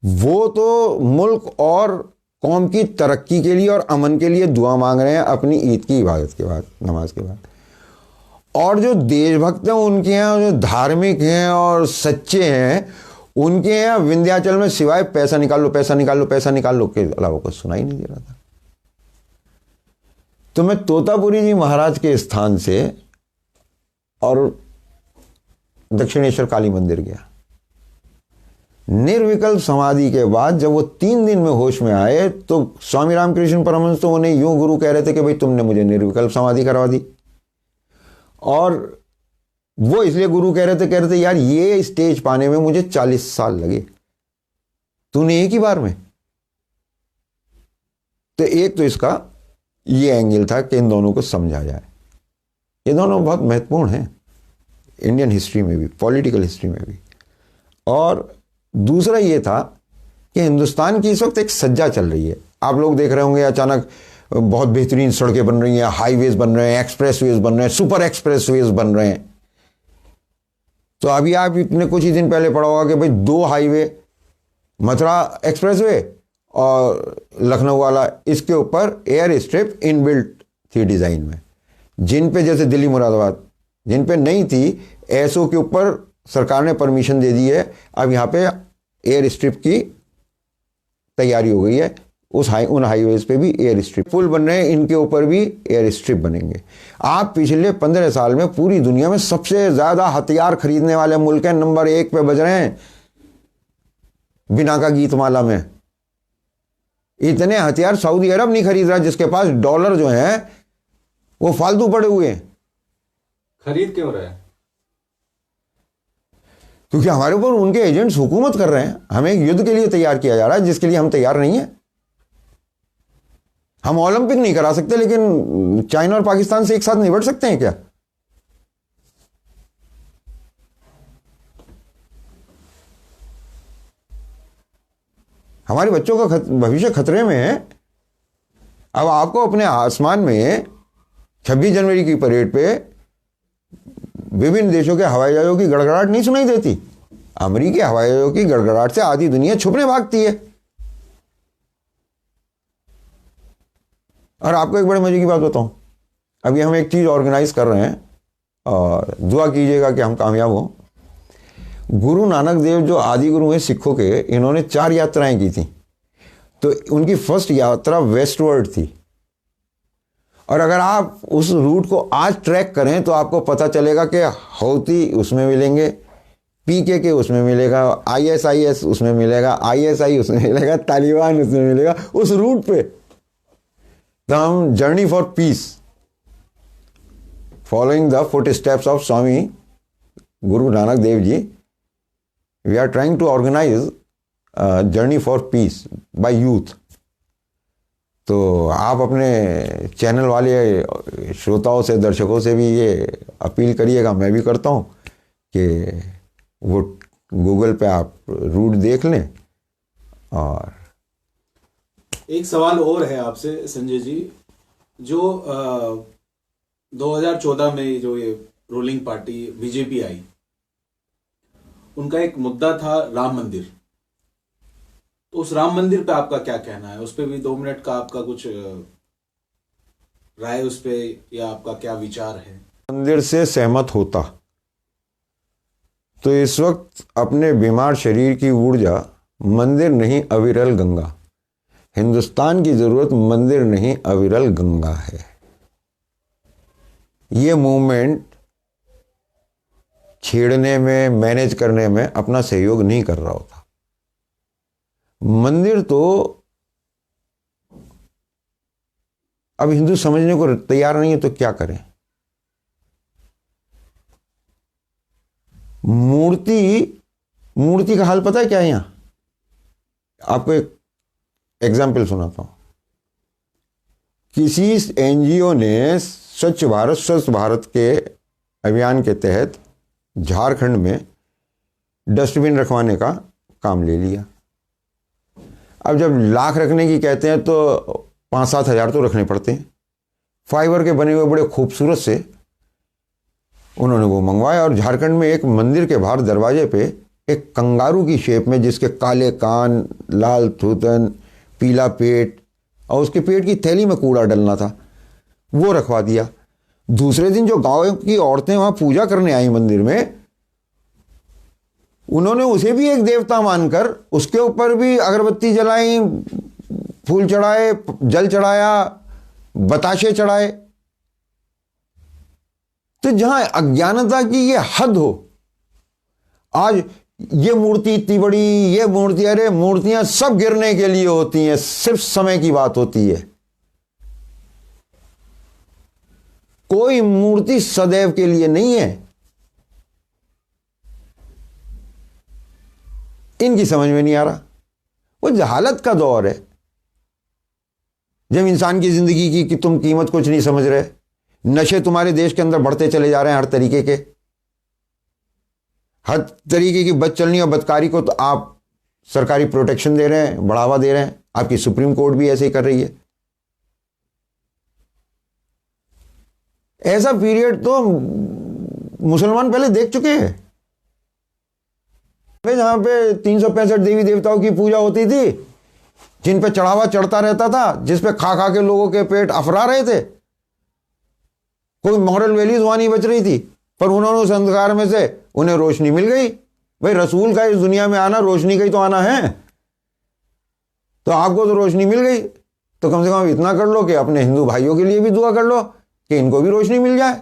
वो तो मुल्क और कौम की तरक्की के लिए और अमन के लिए दुआ मांग रहे हैं अपनी ईद की इबादत के बाद, नमाज के बाद। और जो देशभक्त हैं उनके यहाँ, जो धार्मिक हैं और सच्चे हैं उनके यहाँ विंध्याचल में सिवाय पैसा निकाल लो, पैसा निकाल लो, पैसा निकाल लो के अलावा कुछ सुनाई नहीं दे रहा था। तो मैं तोतापुरी जी महाराज के स्थान से और दक्षिणेश्वर काली मंदिर गया। निर्विकल्प समाधि के बाद जब वो 3 दिन में होश में आए तो स्वामी रामकृष्ण परमहंस तो उन्हें यूं गुरु कह रहे थे कि भाई तुमने मुझे निर्विकल्प समाधि करवा दी। और वो इसलिए गुरु कह रहे थे यार ये स्टेज पाने में मुझे 40 साल लगे, तूने एक ही बार में। तो एक तो इसका ये एंगल था कि इन दोनों को समझा जाए। ये दोनों बहुत महत्वपूर्ण हैं इंडियन हिस्ट्री में भी, पॉलिटिकल हिस्ट्री में भी। और दूसरा ये था कि हिंदुस्तान की इस वक्त एक सज्जा चल रही है। आप लोग देख रहे होंगे अचानक बहुत बेहतरीन सड़कें बन रही हैं, हाईवेज बन रहे हैं, एक्सप्रेसवेज बन रहे हैं, सुपर एक्सप्रेसवेज बन रहे हैं। तो अभी आपने कुछ ही दिन पहले पढ़ा होगा कि भाई 2 हाईवे, मथुरा एक्सप्रेसवे और लखनऊ वाला, इसके ऊपर एयर स्ट्रिप इनबिल्ट थी डिजाइन में। जिन पे जैसे दिल्ली मुरादाबाद जिन पे नहीं थी, एसओ के ऊपर सरकार ने परमिशन दे दी है। अब यहाँ पे एयर स्ट्रिप की तैयारी हो गई है। उन हाईवेज पे भी एयर स्ट्रिप पुल बन रहे हैं, इनके ऊपर भी एयर स्ट्रिप बनेंगे। आप पिछले 15 साल में पूरी दुनिया में सबसे ज्यादा हथियार खरीदने वाले मुल्क हैं, नंबर 1 पे बज रहे हैं बिना का गीतमाला में। इतने हथियार सऊदी अरब नहीं खरीद रहा, जिसके पास डॉलर जो है वो फालतू पड़े हुए हैं। खरीद क्यों रहे हैं? क्योंकि हमारे ऊपर उनके एजेंट्स हुकूमत कर रहे हैं। हमें एक युद्ध के लिए तैयार किया जा रहा है जिसके लिए हम तैयार नहीं है। हम ओलंपिक नहीं करा सकते, लेकिन चाइना और पाकिस्तान से एक साथ निपट सकते हैं क्या? हमारे बच्चों का भविष्य खतरे में है। अब आपको अपने आसमान में 26 जनवरी की परेड पे विभिन्न देशों के हवाई जहाजों की गड़गड़ाहट नहीं सुनाई देती। अमेरिकी हवाई जहाजों की गड़गड़ाहट से आधी दुनिया छुपने भागती है। और आपको एक बड़े मजे की बात बताऊं, अभी हम एक चीज ऑर्गेनाइज कर रहे हैं और दुआ कीजिएगा कि हम कामयाब हों। गुरु नानक देव जो आदि गुरु हैं सिखों के, इन्होंने 4 यात्राएं की थी। तो उनकी फर्स्ट यात्रा वेस्टवर्ड थी। और अगर आप उस रूट को आज ट्रैक करें तो आपको पता चलेगा कि हौती उसमें मिलेंगे, पीके उसमें मिलेगा, आईएसआईएस उसमें मिलेगा, आईएसआई उसमें मिलेगा, तालिबान उसमें मिलेगा, उस रूट पे। तो हम journey for peace, following the footsteps of Swami Guru Nanak Dev ji, we are trying to organise journey for peace by youth. तो आप अपने चैनल वाले श्रोताओं से, दर्शकों से भी ये अपील करिएगा, मैं भी करता हूँ कि वो गूगल पे आप रूट देख लें। और एक सवाल और है आपसे संजय जी, जो 2014 में जो ये रूलिंग पार्टी बीजेपी आई, उनका एक मुद्दा था राम मंदिर। तो उस राम मंदिर पे आपका क्या कहना है? उस पे भी 2 मिनट का आपका कुछ राय उस पे, या आपका क्या विचार है? मंदिर से सहमत होता तो इस वक्त अपने बीमार शरीर की ऊर्जा मंदिर नहीं अविरल गंगा, हिंदुस्तान की जरूरत मंदिर नहीं अविरल गंगा है। ये मूवमेंट छेड़ने में, मैनेज करने में अपना सहयोग नहीं कर रहा होता। मंदिर तो अब हिंदू समझने को तैयार नहीं है, तो क्या करें? मूर्ति का हाल पता है क्या है? यहां आपको एक एग्जाम्पल सुनाता हूं। किसी एनजीओ ने स्वच्छ भारत के अभियान के तहत झारखंड में डस्टबिन रखवाने का काम ले लिया। अब जब लाख रखने की कहते हैं तो 5-7 हज़ार तो रखने पड़ते हैं। फाइबर के बने हुए बड़े खूबसूरत से उन्होंने वो मंगवाया, और झारखंड में एक मंदिर के बाहर दरवाजे पे एक कंगारू की शेप में, जिसके काले कान, लाल थूथन, पीला पेट और उसके पेट की थैली में कूड़ा डलना था, वो रखवा दिया। दूसरे दिन जो गांव की औरतें वहां पूजा करने आई मंदिर में, उन्होंने उसे भी एक देवता मानकर उसके ऊपर भी अगरबत्ती जलाई, फूल चढ़ाए, जल चढ़ाया, बताशे चढ़ाए। तो जहां अज्ञानता की ये हद हो, आज ये मूर्ति इतनी बड़ी, ये मूर्ति, अरे मूर्तियां सब गिरने के लिए होती हैं, सिर्फ समय की बात होती है। कोई मूर्ति सदैव के लिए नहीं है। इनकी समझ में नहीं आ रहा। वो जहालत का दौर है। जब इंसान की जिंदगी की कि तुम कीमत कुछ नहीं समझ रहे। नशे तुम्हारे देश के अंदर बढ़ते चले जा रहे हैं, हर तरीके की बदचलनी और बदकारी को तो आप सरकारी प्रोटेक्शन दे रहे हैं, बढ़ावा दे रहे हैं। आपकी सुप्रीम कोर्ट भी ऐसे ही कर रही है। ऐसा पीरियड तो मुसलमान पहले देख चुके हैं, जहां पे 365 देवी देवताओं की पूजा होती थी, जिन पे चढ़ावा चढ़ता रहता था, जिस पे खा खा के लोगों के पेट अफरा रहे थे। कोई मॉरल वैल्यूज वहां नहीं बच रही थी, पर उन्होंने उस अंधकार में से उन्हें रोशनी मिल गई। भाई रसूल का इस दुनिया में आना रोशनी का ही तो आना है, तो आपको तो रोशनी मिल गई, तो कम से कम इतना कर लो कि अपने हिंदू भाइयों के लिए भी दुआ कर लो कि इनको भी रोशनी मिल जाए।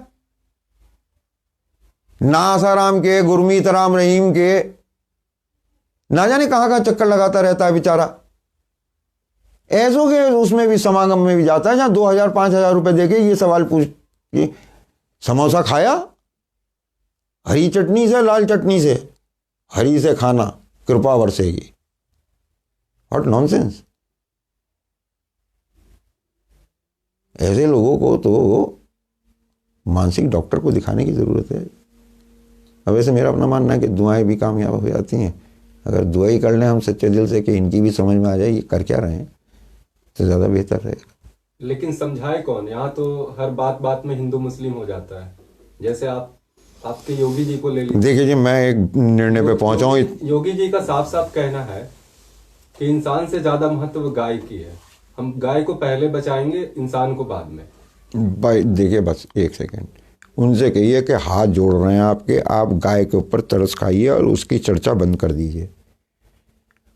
ना आसाराम के, गुरमीत राम रहीम के, ना जाने कहां कहां चक्कर लगाता रहता है बेचारा। ऐसो के उसमें भी समागम में भी जाता है, जहां 2000-5000 रुपए देके ये सवाल पूछ कि समोसा खाया, हरी चटनी से लाल चटनी से, हरी से खाना कृपा बरसेगी। What nonsense. ऐसे लोगों को तो मानसिक डॉक्टर को दिखाने की जरूरत है। अब वैसे मेरा अपना मानना है कि दुआएं भी कामयाब हो जाती हैं। अगर दुआ ही कर लें हम सच्चे दिल से कि इनकी भी समझ में आ जाए ये कर क्या रहे हैं, तो ज़्यादा बेहतर रहेगा। लेकिन समझाए कौन? यहाँ तो हर बात बात में हिंदू मुस्लिम हो जाता है। जैसे आपके योगी जी को ले लीजिए। देखिए जी, मैं एक निर्णय पे पहुंचा हूँ। योगी जी का साफ साफ कहना है कि इंसान से ज्यादा महत्व गाय की है। हम गाय को पहले बचाएंगे, इंसान को बाद में। भाई देखिए, बस एक सेकंड, उनसे कहिए कि हाथ जोड़ रहे हैं आपके, आप गाय के ऊपर तरस खाइए और उसकी चर्चा बंद कर दीजिए।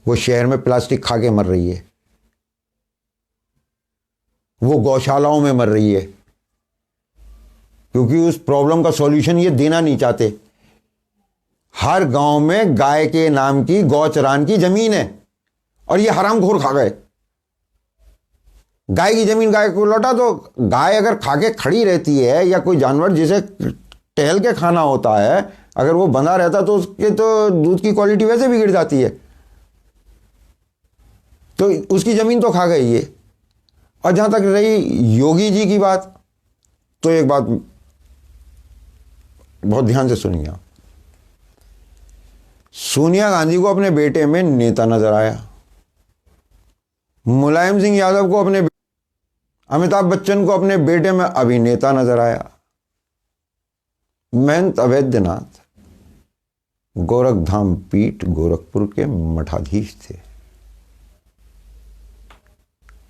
वो शहर में प्लास्टिक खा के मर रही है, वो गौशालाओं में मर रही है, क्योंकि उस प्रॉब्लम का सॉल्यूशन ये देना नहीं चाहते। हर गांव में गाय के नाम की गौचरान की जमीन है और ये हरामखोर खा गए। गाय की जमीन गाय को लौटा दो। गाय अगर खा के खड़ी रहती है, या कोई जानवर जिसे टहल के खाना होता है, अगर वो बंधा रहता तो उसके तो दूध की क्वालिटी वैसे बिगड़ जाती है। तो उसकी जमीन तो खा गई ये। और जहां तक रही योगी जी की बात, तो एक बात बहुत ध्यान से सुनिए आप। सोनिया गांधी को अपने बेटे में नेता नजर आया, मुलायम सिंह यादव को अपने, अमिताभ बच्चन को अपने बेटे में अभिनेता नजर आया। महंत अवैधनाथ गोरखधाम पीठ गोरखपुर के मठाधीश थे।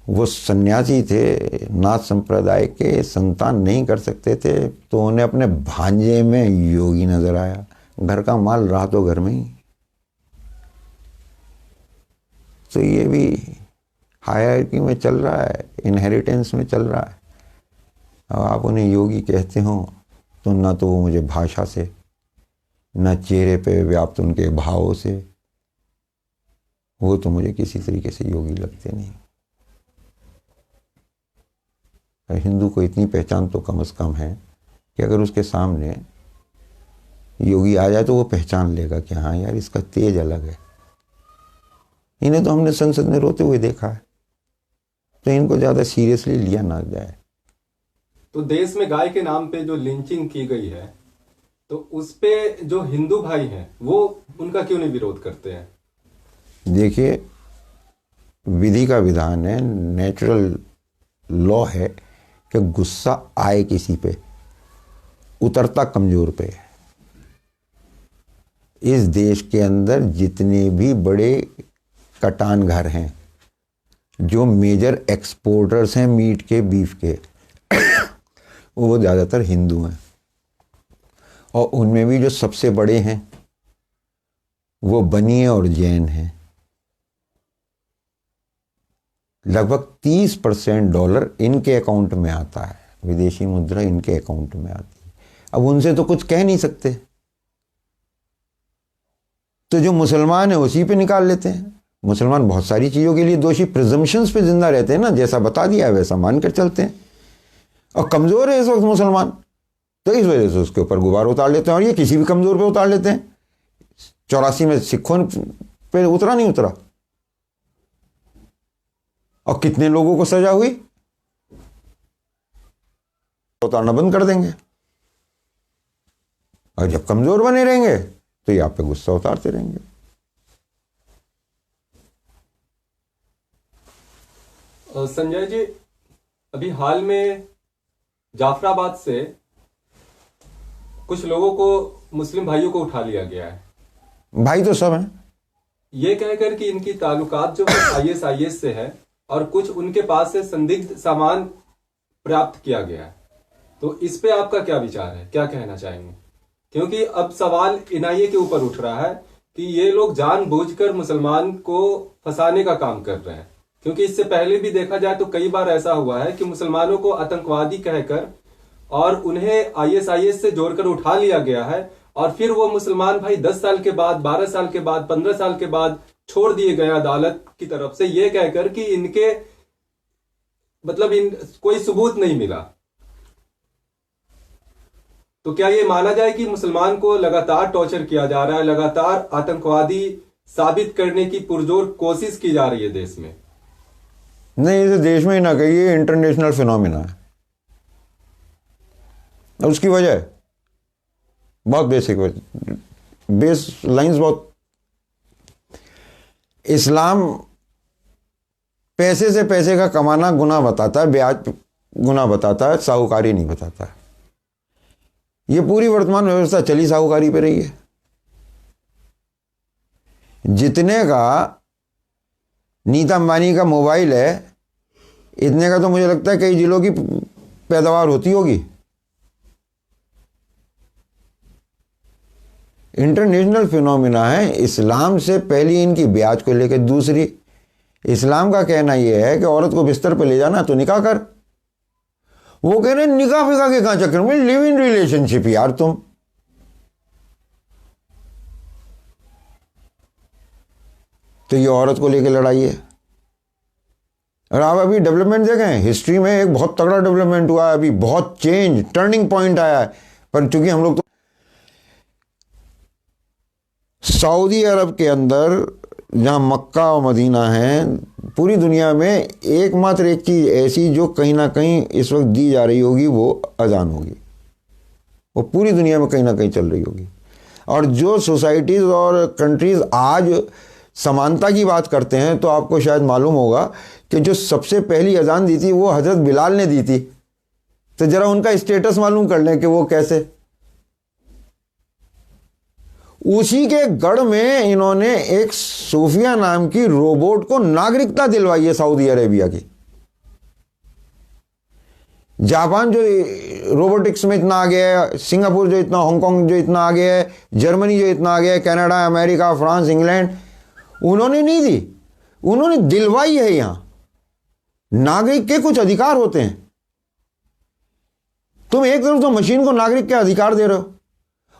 वो सन्यासी थे, नाथ संप्रदाय के, संतान नहीं कर सकते थे, तो उन्हें अपने भांजे में योगी नजर आया। घर का माल रहा तो घर में ही। तो ये भी हायरार्की में चल रहा है, इनहेरिटेंस में चल रहा है। अब आप उन्हें योगी कहते हो तो ना तो वो मुझे भाषा से, ना चेहरे पे व्याप्त उनके भावों से, वो तो मुझे किसी तरीके से योगी लगते नहीं। हिंदू को इतनी पहचान तो कम से कम है कि अगर उसके सामने योगी आ जाए तो वो पहचान लेगा कि हाँ यार, इसका तेज अलग है। इन्हें तो हमने संसद में रोते हुए देखा है, तो इनको ज्यादा सीरियसली लिया ना जाए। तो देश में गाय के नाम पे जो लिंचिंग की गई है, तो उस पे जो हिंदू भाई हैं वो उनका क्यों नहीं विरोध करते हैं? देखिए, विधि का विधान है, नेचुरल लॉ है कि गुस्सा आए किसी पे, उतरता कमजोर पे। इस देश के अंदर जितने भी बड़े कटान घर हैं, जो मेजर एक्सपोर्टर्स हैं मीट के, बीफ के, वो ज़्यादातर हिंदू हैं। और उनमें भी जो सबसे बड़े हैं वो बनिए और जैन हैं। लगभग 30% डॉलर इनके अकाउंट में आता है, विदेशी मुद्रा इनके अकाउंट में आती है। अब उनसे तो कुछ कह नहीं सकते, तो जो मुसलमान है उसी पे निकाल लेते हैं। मुसलमान बहुत सारी चीज़ों के लिए दोषी प्रिजम्पशंस पे जिंदा रहते हैं ना, जैसा बता दिया है वैसा मानकर चलते हैं। और कमज़ोर है इस वक्त मुसलमान, तो इस वजह से उसके ऊपर गुबार उतार लेते हैं, और ये किसी भी कमज़ोर पे उतार लेते हैं। 84 में सिखों पे उतरा नहीं उतरा, और कितने लोगों को सजा हुई, उतारना बंद कर देंगे, और जब कमजोर बने रहेंगे तो ये आप पे गुस्सा उतारते रहेंगे। संजय जी, अभी हाल में जाफराबाद से कुछ लोगों को, मुस्लिम भाइयों को उठा लिया गया है। भाई तो सब हैं। ये कहकर कि इनकी ताल्लुकात जो आईएसआईएस से है और कुछ उनके पास से संदिग्ध सामान प्राप्त किया गया है, तो इस पे आपका क्या विचार है, क्या कहना चाहेंगे? क्योंकि अब सवाल एनआईए के ऊपर उठ रहा है कि ये लोग जानबूझकर मुसलमान को फंसाने का काम कर रहे हैं, क्योंकि इससे पहले भी देखा जाए तो कई बार ऐसा हुआ है कि मुसलमानों को आतंकवादी कहकर और उन्हें आईएसआईएस से जोड़कर उठा लिया गया है, और फिर वो मुसलमान भाई 10 साल के बाद, 12 साल के बाद, 15 साल के बाद छोड़ दिए गए अदालत की तरफ से, ये कहकर कि इनके मतलब कोई सबूत नहीं मिला। तो क्या ये माना जाए कि मुसलमान को लगातार टॉर्चर किया जा रहा है, लगातार आतंकवादी साबित करने की पुरजोर कोशिश की जा रही है देश में? नहीं, इसे देश में ही ना कहिए, इंटरनेशनल फिनोमिना है। उसकी वजह बहुत बेसिक बेस लाइंस बहुत, इस्लाम पैसे से पैसे का कमाना गुनाह बताता है, ब्याज गुनाह बताता है, साहूकारी नहीं बताता है। ये पूरी वर्तमान व्यवस्था चली साहूकारी पे रही है। जितने का नीता अंबानी का मोबाइल है, इतने का तो मुझे लगता है कई जिलों की पैदावार होती होगी। इंटरनेशनल फिनोमिना है। इस्लाम से पहली इनकी ब्याज को लेकर, दूसरी इस्लाम का कहना यह है कि औरत को बिस्तर पर ले जाना तो निकाह कर। वो कह रहे निकाह फिका के कहां चक्कर में, लिव इन रिलेशनशिप यार तुम। तो ये औरत को लेकर लड़ाई है। और आप अभी डेवलपमेंट देखें, हिस्ट्री में एक बहुत तगड़ा डेवलपमेंट हुआ है, अभी बहुत चेंज, टर्निंग पॉइंट आया है। पर चूंकि हम लोग तो सऊदी अरब के अंदर, जहां मक्का और मदीना है, पूरी दुनिया में एकमात्र एक चीज ऐसी जो कहीं ना कहीं इस वक्त दी जा रही होगी, वो अजान होगी। वो पूरी दुनिया में कहीं ना कहीं चल रही होगी। और जो सोसाइटीज और कंट्रीज आज समानता की बात करते हैं, तो आपको शायद मालूम होगा कि जो सबसे पहली अजान दी थी वो हजरत बिलाल ने दी थी। तो जरा उनका स्टेटस मालूम कर लें कि वो कैसे। उसी के गढ़ में इन्होंने एक सोफिया नाम की रोबोट को नागरिकता दिलवाई है सऊदी अरेबिया की। जापान जो रोबोटिक्स में इतना आगे है, सिंगापुर जो इतना, हांगकांग जो इतना आगे है, जर्मनी जो इतना आगे है, कनाडा, अमेरिका, फ्रांस, इंग्लैंड, उन्होंने नहीं दी, उन्होंने दिलवाई है। यहां नागरिक के कुछ अधिकार होते हैं। तुम एक तरफ तो मशीन को नागरिक के अधिकार दे रहे हो,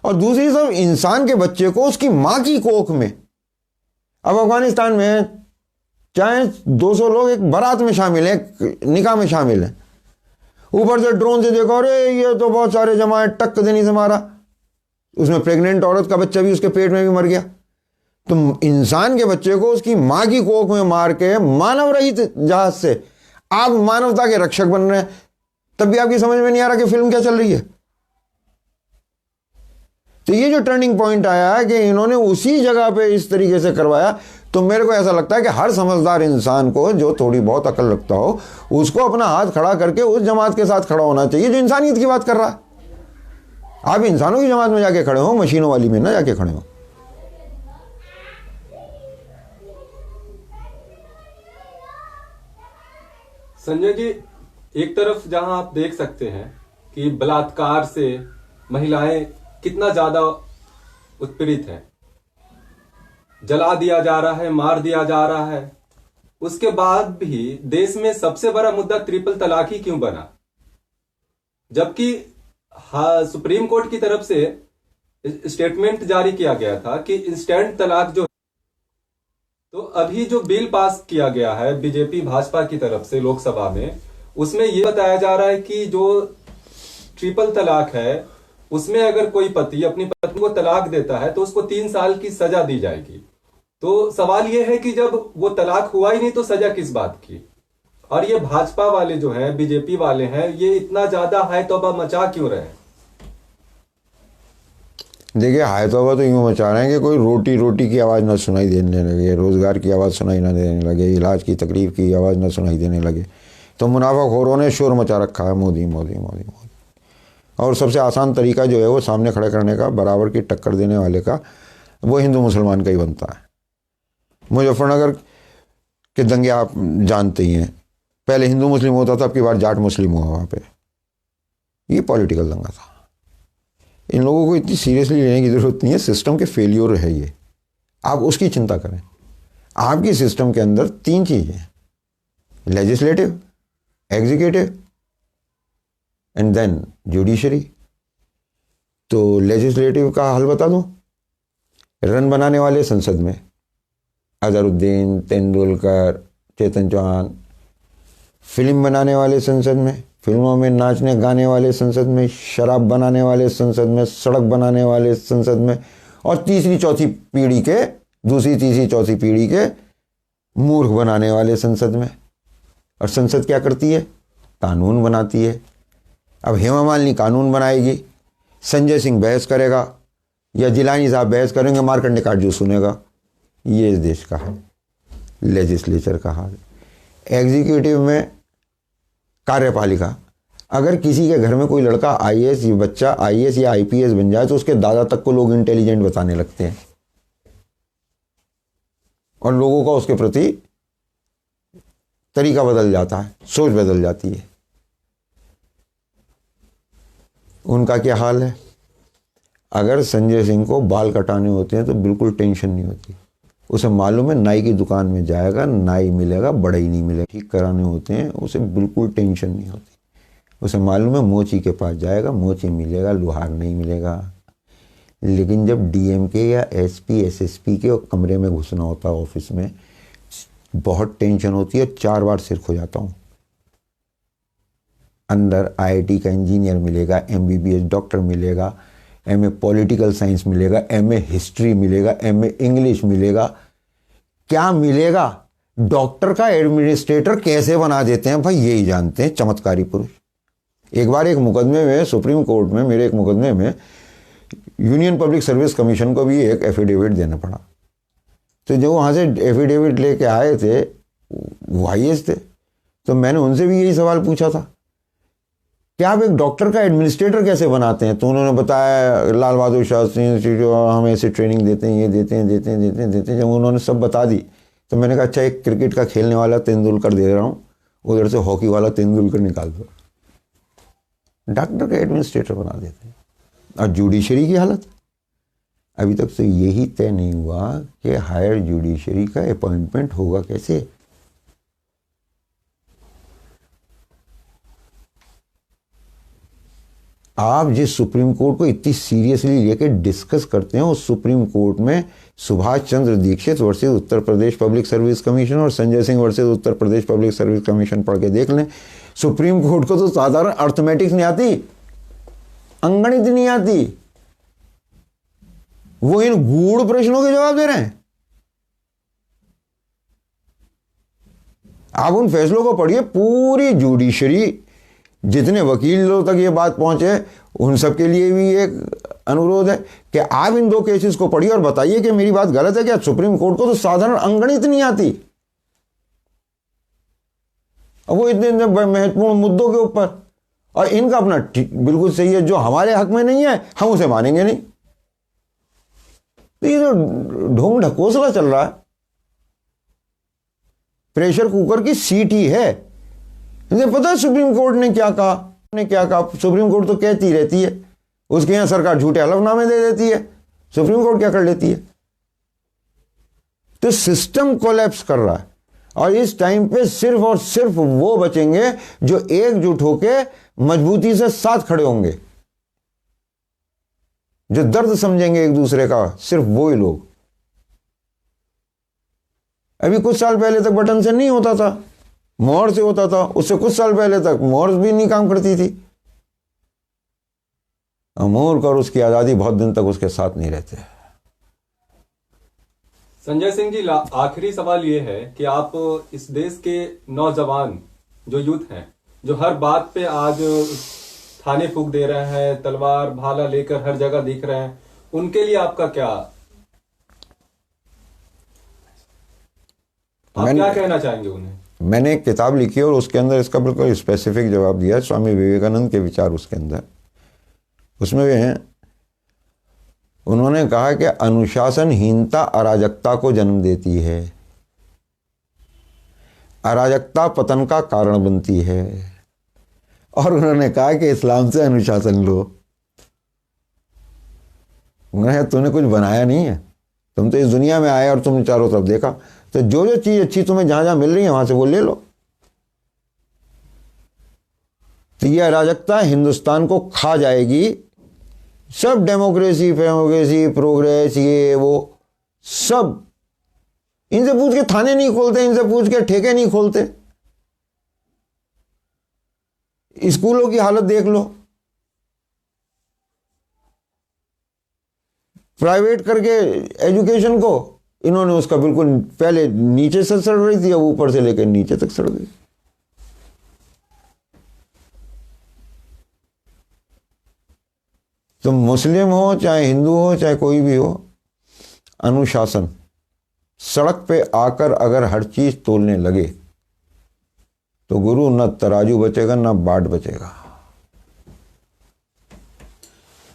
और दूसरी तरफ इंसान के बच्चे को उसकी मां की कोख में। अब अफगानिस्तान में चाहे 200 लोग एक बारात में शामिल हैं, निकाह में शामिल हैं, ऊपर से ड्रोन से देखो, अरे ये तो बहुत सारे जमा है, टक देने से मारा, उसमें प्रेग्नेंट औरत का बच्चा भी उसके पेट में भी मर गया। तो इंसान के बच्चे को उसकी मां की कोख में मार के मानव रहित जहाज से आप मानवता के रक्षक बन रहे हैं। तब भी आपकी समझ में नहीं आ रहा कि फिल्म क्या चल रही है। तो ये जो टर्निंग पॉइंट आया है कि इन्होंने उसी जगह पे इस तरीके से करवाया, तो मेरे को ऐसा लगता है कि हर समझदार इंसान को जो थोड़ी बहुत अकल रखता हो, उसको अपना हाथ खड़ा करके उस जमात के साथ खड़ा होना चाहिए जो इंसानियत की बात कर रहा है। आप इंसानों की जमात में जाके खड़े हो, मशीनों वाली में ना जाके खड़े हो। संजय जी, एक तरफ जहां आप देख सकते हैं कि बलात्कार से महिलाएं कितना ज्यादा उत्पीड़ित है, जला दिया जा रहा है, मार दिया जा रहा है, उसके बाद भी देश में सबसे बड़ा मुद्दा ट्रिपल तलाक ही क्यों बना? जबकि सुप्रीम कोर्ट की तरफ से स्टेटमेंट जारी किया गया था कि इंस्टेंट तलाक जो, तो अभी जो बिल पास किया गया है बीजेपी भाजपा की तरफ से लोकसभा में, उसमें यह बताया जा रहा है कि जो ट्रिपल तलाक है उसमें अगर कोई पति अपनी पत्नी को तलाक देता है तो उसको 3 साल की सजा दी जाएगी। तो सवाल यह है कि जब वो तलाक हुआ ही नहीं तो सजा किस बात की? और ये भाजपा वाले जो है, बीजेपी वाले हैं, ये इतना ज्यादा हाय तौबा मचा क्यों रहे हैं? देखिए, हाय तौबा तो यूँ मचा रहे हैं कि कोई रोटी रोटी की आवाज़ ना सुनाई देने लगे, रोज़गार की आवाज़ सुनाई ना देने लगे, इलाज की तकलीफ की आवाज़ ना सुनाई देने लगे। तो मुनाफाखोरों ने शोर मचा रखा है, मोदी मोदी मोदी मोदी। और सबसे आसान तरीका जो है वो सामने खड़े करने का, बराबर की टक्कर देने वाले का, वो हिंदू मुसलमान का ही बनता है। मुजफ्फरनगर के दंगे आप जानते ही हैं, पहले हिंदू मुस्लिम होता था, अब की बार जाट मुस्लिम हुआ वहाँ पे। ये पॉलिटिकल दंगा था। इन लोगों को इतनी सीरियसली लेने की ज़रूरत नहीं है, सिस्टम के फेलियर है ये, आप उसकी चिंता करें। आपकी सिस्टम के अंदर 3 चीज़ें हैं, legislative, executive and then judiciary. तो लेजिस्लेटिव का हल बता दूं, रन बनाने वाले संसद में अजहरुद्दीन, तेंदुलकर, चेतन चौहान, फिल्म बनाने वाले संसद में, फिल्मों में नाचने गाने वाले संसद में, शराब बनाने वाले संसद में, सड़क बनाने वाले संसद में, और तीसरी चौथी पीढ़ी के, दूसरी तीसरी चौथी पीढ़ी के मूर्ख बनाने वाले संसद में। और संसद क्या करती है? कानून बनाती है। अब हेमा मालिनी कानून बनाएगी, संजय सिंह बहस करेगा, या जिलानी साहब बहस करेंगे, मार्कंडे काटजू सुनेगा। ये इस देश का है, लेजिस्लेचर का हाल। एग्जीक्यूटिव में कार्यपालिका, अगर किसी के घर में कोई लड़का आईएएस, बच्चा आईएएस या आईपीएस बन जाए तो उसके दादा तक को लोग इंटेलिजेंट बताने लगते हैं, और लोगों का उसके प्रति तरीका बदल जाता है, सोच बदल जाती है। उनका क्या हाल है? अगर संजय सिंह को बाल कटाने होते हैं तो बिल्कुल टेंशन नहीं होती। उसे मालूम है नाई की दुकान में जाएगा, नाई मिलेगा, बड़ा ही नहीं मिलेगा। ठीक कराने होते हैं, उसे बिल्कुल टेंशन नहीं होती। उसे मालूम है मोची के पास जाएगा, मोची मिलेगा, लोहार नहीं मिलेगा। लेकिन जब डीएमके या एसपी एसएसपी के कमरे में घुसना होता है ऑफिस में, बहुत टेंशन होती है। 4 बार सिर खो जाता हूँ। अंदर आईआईटी का इंजीनियर मिलेगा, एमबीबीएस डॉक्टर मिलेगा, एमए पॉलिटिकल साइंस मिलेगा, एमए हिस्ट्री मिलेगा, एमए इंग्लिश मिलेगा, क्या मिलेगा? डॉक्टर का एडमिनिस्ट्रेटर कैसे बना देते हैं भाई, यही जानते हैं चमत्कारी पुरुष। एक बार एक मुकदमे में, सुप्रीम कोर्ट में, मेरे एक मुकदमे में यूनियन पब्लिक सर्विस कमीशन को भी एक एफिडेविट देना पड़ा। तो जो वहाँ से एफिडेविट लेके आए थे वो आईएएस थे, तो मैंने उनसे भी यही सवाल पूछा था कि आप एक डॉक्टर का एडमिनिस्ट्रेटर कैसे बनाते हैं? तो उन्होंने बताया लाल बहादुर शास्त्री इंस्टीट्यूट हम ऐसे ट्रेनिंग देते हैं, ये देते हैं। जब उन्होंने सब बता दी तो मैंने कहा अच्छा, एक क्रिकेट का खेलने वाला तेंदुलकर दे रहा हूँ, उधर से हॉकी वाला तेंदुलकर निकाल दो। डॉक्टर का एडमिनिस्ट्रेटर बना देते हैं। और जुडिशरी की हालत अभी तक तो यही तय नहीं हुआ कि हायर जुडिशरी का अपॉइंटमेंट होगा कैसे। आप जिस सुप्रीम कोर्ट को इतनी सीरियसली लेके डिस्कस करते हैं, उस सुप्रीम कोर्ट में Subhash Chandra Dixit versus Uttar Pradesh public service commission और Sanjay Singh versus Uttar Pradesh public service commission पढ़ के देख लें। सुप्रीम कोर्ट को तो साधारण अर्थमेटिक्स नहीं आती, अंगणित नहीं आती, वो इन गूढ़ प्रश्नों के जवाब दे रहे हैं। आप उन फैसलों को पढ़िए। पूरी जुडिशरी, जितने वकीलों तक ये बात पहुंचे, उन सब के लिए भी एक अनुरोध है कि आप इन 2 केसेस को पढ़िए और बताइए कि मेरी बात गलत है क्या। सुप्रीम कोर्ट को तो साधारण अंगणित नहीं आती, अब वो इतने महत्वपूर्ण मुद्दों के ऊपर। और इनका अपना बिल्कुल सही है, जो हमारे हक में नहीं है हम उसे मानेंगे नहीं। तो ये जो ढोंग ढकोसला चल रहा है, प्रेशर कुकर की सीट ही है। मुझे पता है सुप्रीम कोर्ट ने क्या कहा। सुप्रीम कोर्ट तो कहती रहती है, उसके यहां सरकार झूठे हलफनामे दे देती है, सुप्रीम कोर्ट क्या कर लेती है। तो सिस्टम कोलैप्स कर रहा है, और इस टाइम पे सिर्फ और सिर्फ वो बचेंगे जो एकजुट होके मजबूती से साथ खड़े होंगे, जो दर्द समझेंगे एक दूसरे का, सिर्फ वो ही लोग। अभी कुछ साल पहले तक बटन से नहीं होता था, मोहर से होता था। उससे कुछ साल पहले तक मोहर भी नहीं काम करती थी। मोहर और उसकी आजादी बहुत दिन तक उसके साथ नहीं रहते। संजय सिंह जी, आखिरी सवाल ये है कि आप इस देश के नौजवान जो यूथ हैं, जो हर बात पे आज थाने फूंक दे रहे हैं, तलवार भाला लेकर हर जगह दिख रहे हैं, उनके लिए आपका क्या, आप क्या कहना चाहेंगे उन्हें? मैंने एक किताब लिखी है और उसके अंदर इसका बिल्कुल स्पेसिफिक जवाब दिया है, स्वामी विवेकानंद के विचार उसके अंदर। उसमें वे हैं, उन्होंने कहा कि अनुशासनहीनता अराजकता को जन्म देती है, अराजकता पतन का कारण बनती है, और उन्होंने कहा कि इस्लाम से अनुशासन लो। उन्होंने, तूने कुछ बनाया नहीं है, तुम तो इस दुनिया में आए और तुमने चारों तरफ देखा, तो जो जो चीज अच्छी तुम्हें जहां जहां मिल रही है वहां से वो ले लो। तो ये अराजकता हिंदुस्तान को खा जाएगी। सब डेमोक्रेसी फेमोक्रेसी प्रोग्रेस ये वो सब, इनसे पूछ के थाने नहीं खोलते, इनसे पूछ के ठेके नहीं खोलते। स्कूलों की हालत देख लो, प्राइवेट करके एजुकेशन को इन्होंने उसका बिल्कुल पहले नीचे से सड़ रही थी, अब ऊपर से लेकर नीचे तक सड़ गई। तो मुस्लिम हो चाहे हिंदू हो चाहे कोई भी हो, अनुशासन, सड़क पे आकर अगर हर चीज तोलने लगे तो गुरु न तराजू बचेगा न बाट बचेगा।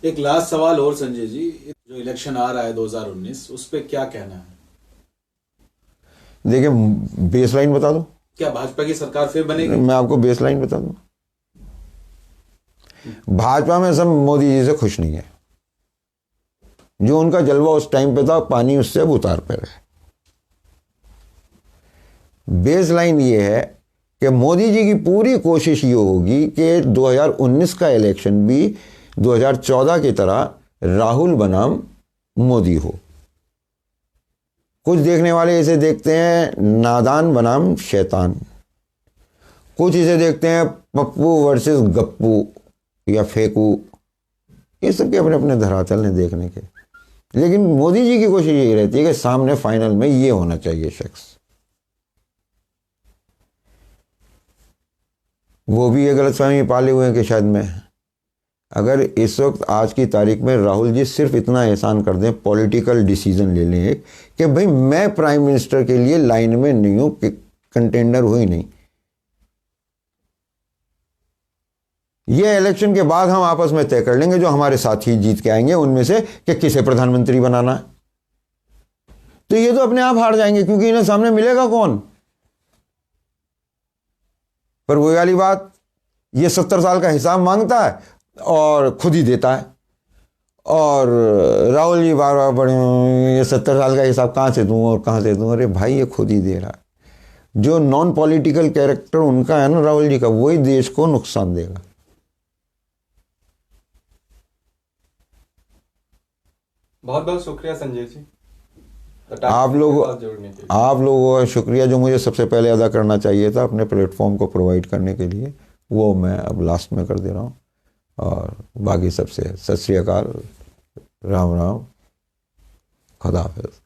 एक लास्ट सवाल और संजय जी, जो इलेक्शन आ रहा है 2019, उस पे क्या कहना है? देखिए, बेसलाइन बता दो, क्या भाजपा की सरकार फिर बनेगी? मैं आपको बेसलाइन बता दूं, भाजपा में सब मोदी जी से खुश नहीं है। जो उनका जलवा उस टाइम पे था, पानी उससे अब उतार पे रहे। बेसलाइन ये है कि मोदी जी की पूरी कोशिश ये होगी कि 2019 का इलेक्शन भी 2014 की तरह राहुल बनाम मोदी हो। कुछ देखने वाले इसे देखते हैं नादान बनाम शैतान, कुछ इसे देखते हैं पप्पू वर्सेस गप्पू या फेंकू। ये सबके अपने अपने धरातल ने देखने के, लेकिन मोदी जी की कोशिश यही रहती है कि सामने फाइनल में ये होना चाहिए शख्स। वो भी ये गलतफहमी पाले हुए हैं कि शायद मैं, अगर इस वक्त आज की तारीख में राहुल जी सिर्फ इतना एहसान कर दें, पॉलिटिकल डिसीजन ले लें कि भाई मैं प्राइम मिनिस्टर के लिए लाइन में नहीं हूं, कि कंटेंडर हुई नहीं, ये इलेक्शन के बाद हम आपस में तय कर लेंगे, जो हमारे साथी जीत के आएंगे उनमें से, कि किसे प्रधानमंत्री बनाना है। तो ये तो अपने आप हार जाएंगे, क्योंकि इन्हें सामने मिलेगा कौन। पर वही वाली बात, ये 70 साल का हिसाब मांगता है और खुद ही देता है, और राहुल जी बार बार बड़े, ये 70 साल का हिसाब कहां से दूं और कहां से दूं। अरे भाई, ये खुद ही दे रहा है। जो नॉन पॉलिटिकल कैरेक्टर उनका है ना राहुल जी का, वही देश को नुकसान देगा। बहुत बहुत शुक्रिया संजय जी, आप लोगों का शुक्रिया, जो मुझे सबसे पहले अदा करना चाहिए था अपने प्लेटफॉर्म को प्रोवाइड करने के लिए, वो मैं अब लास्ट में कर दे रहा हूँ। और बाकी सबसे सत श्री अकाल, राम राम, खुदा हाफिज।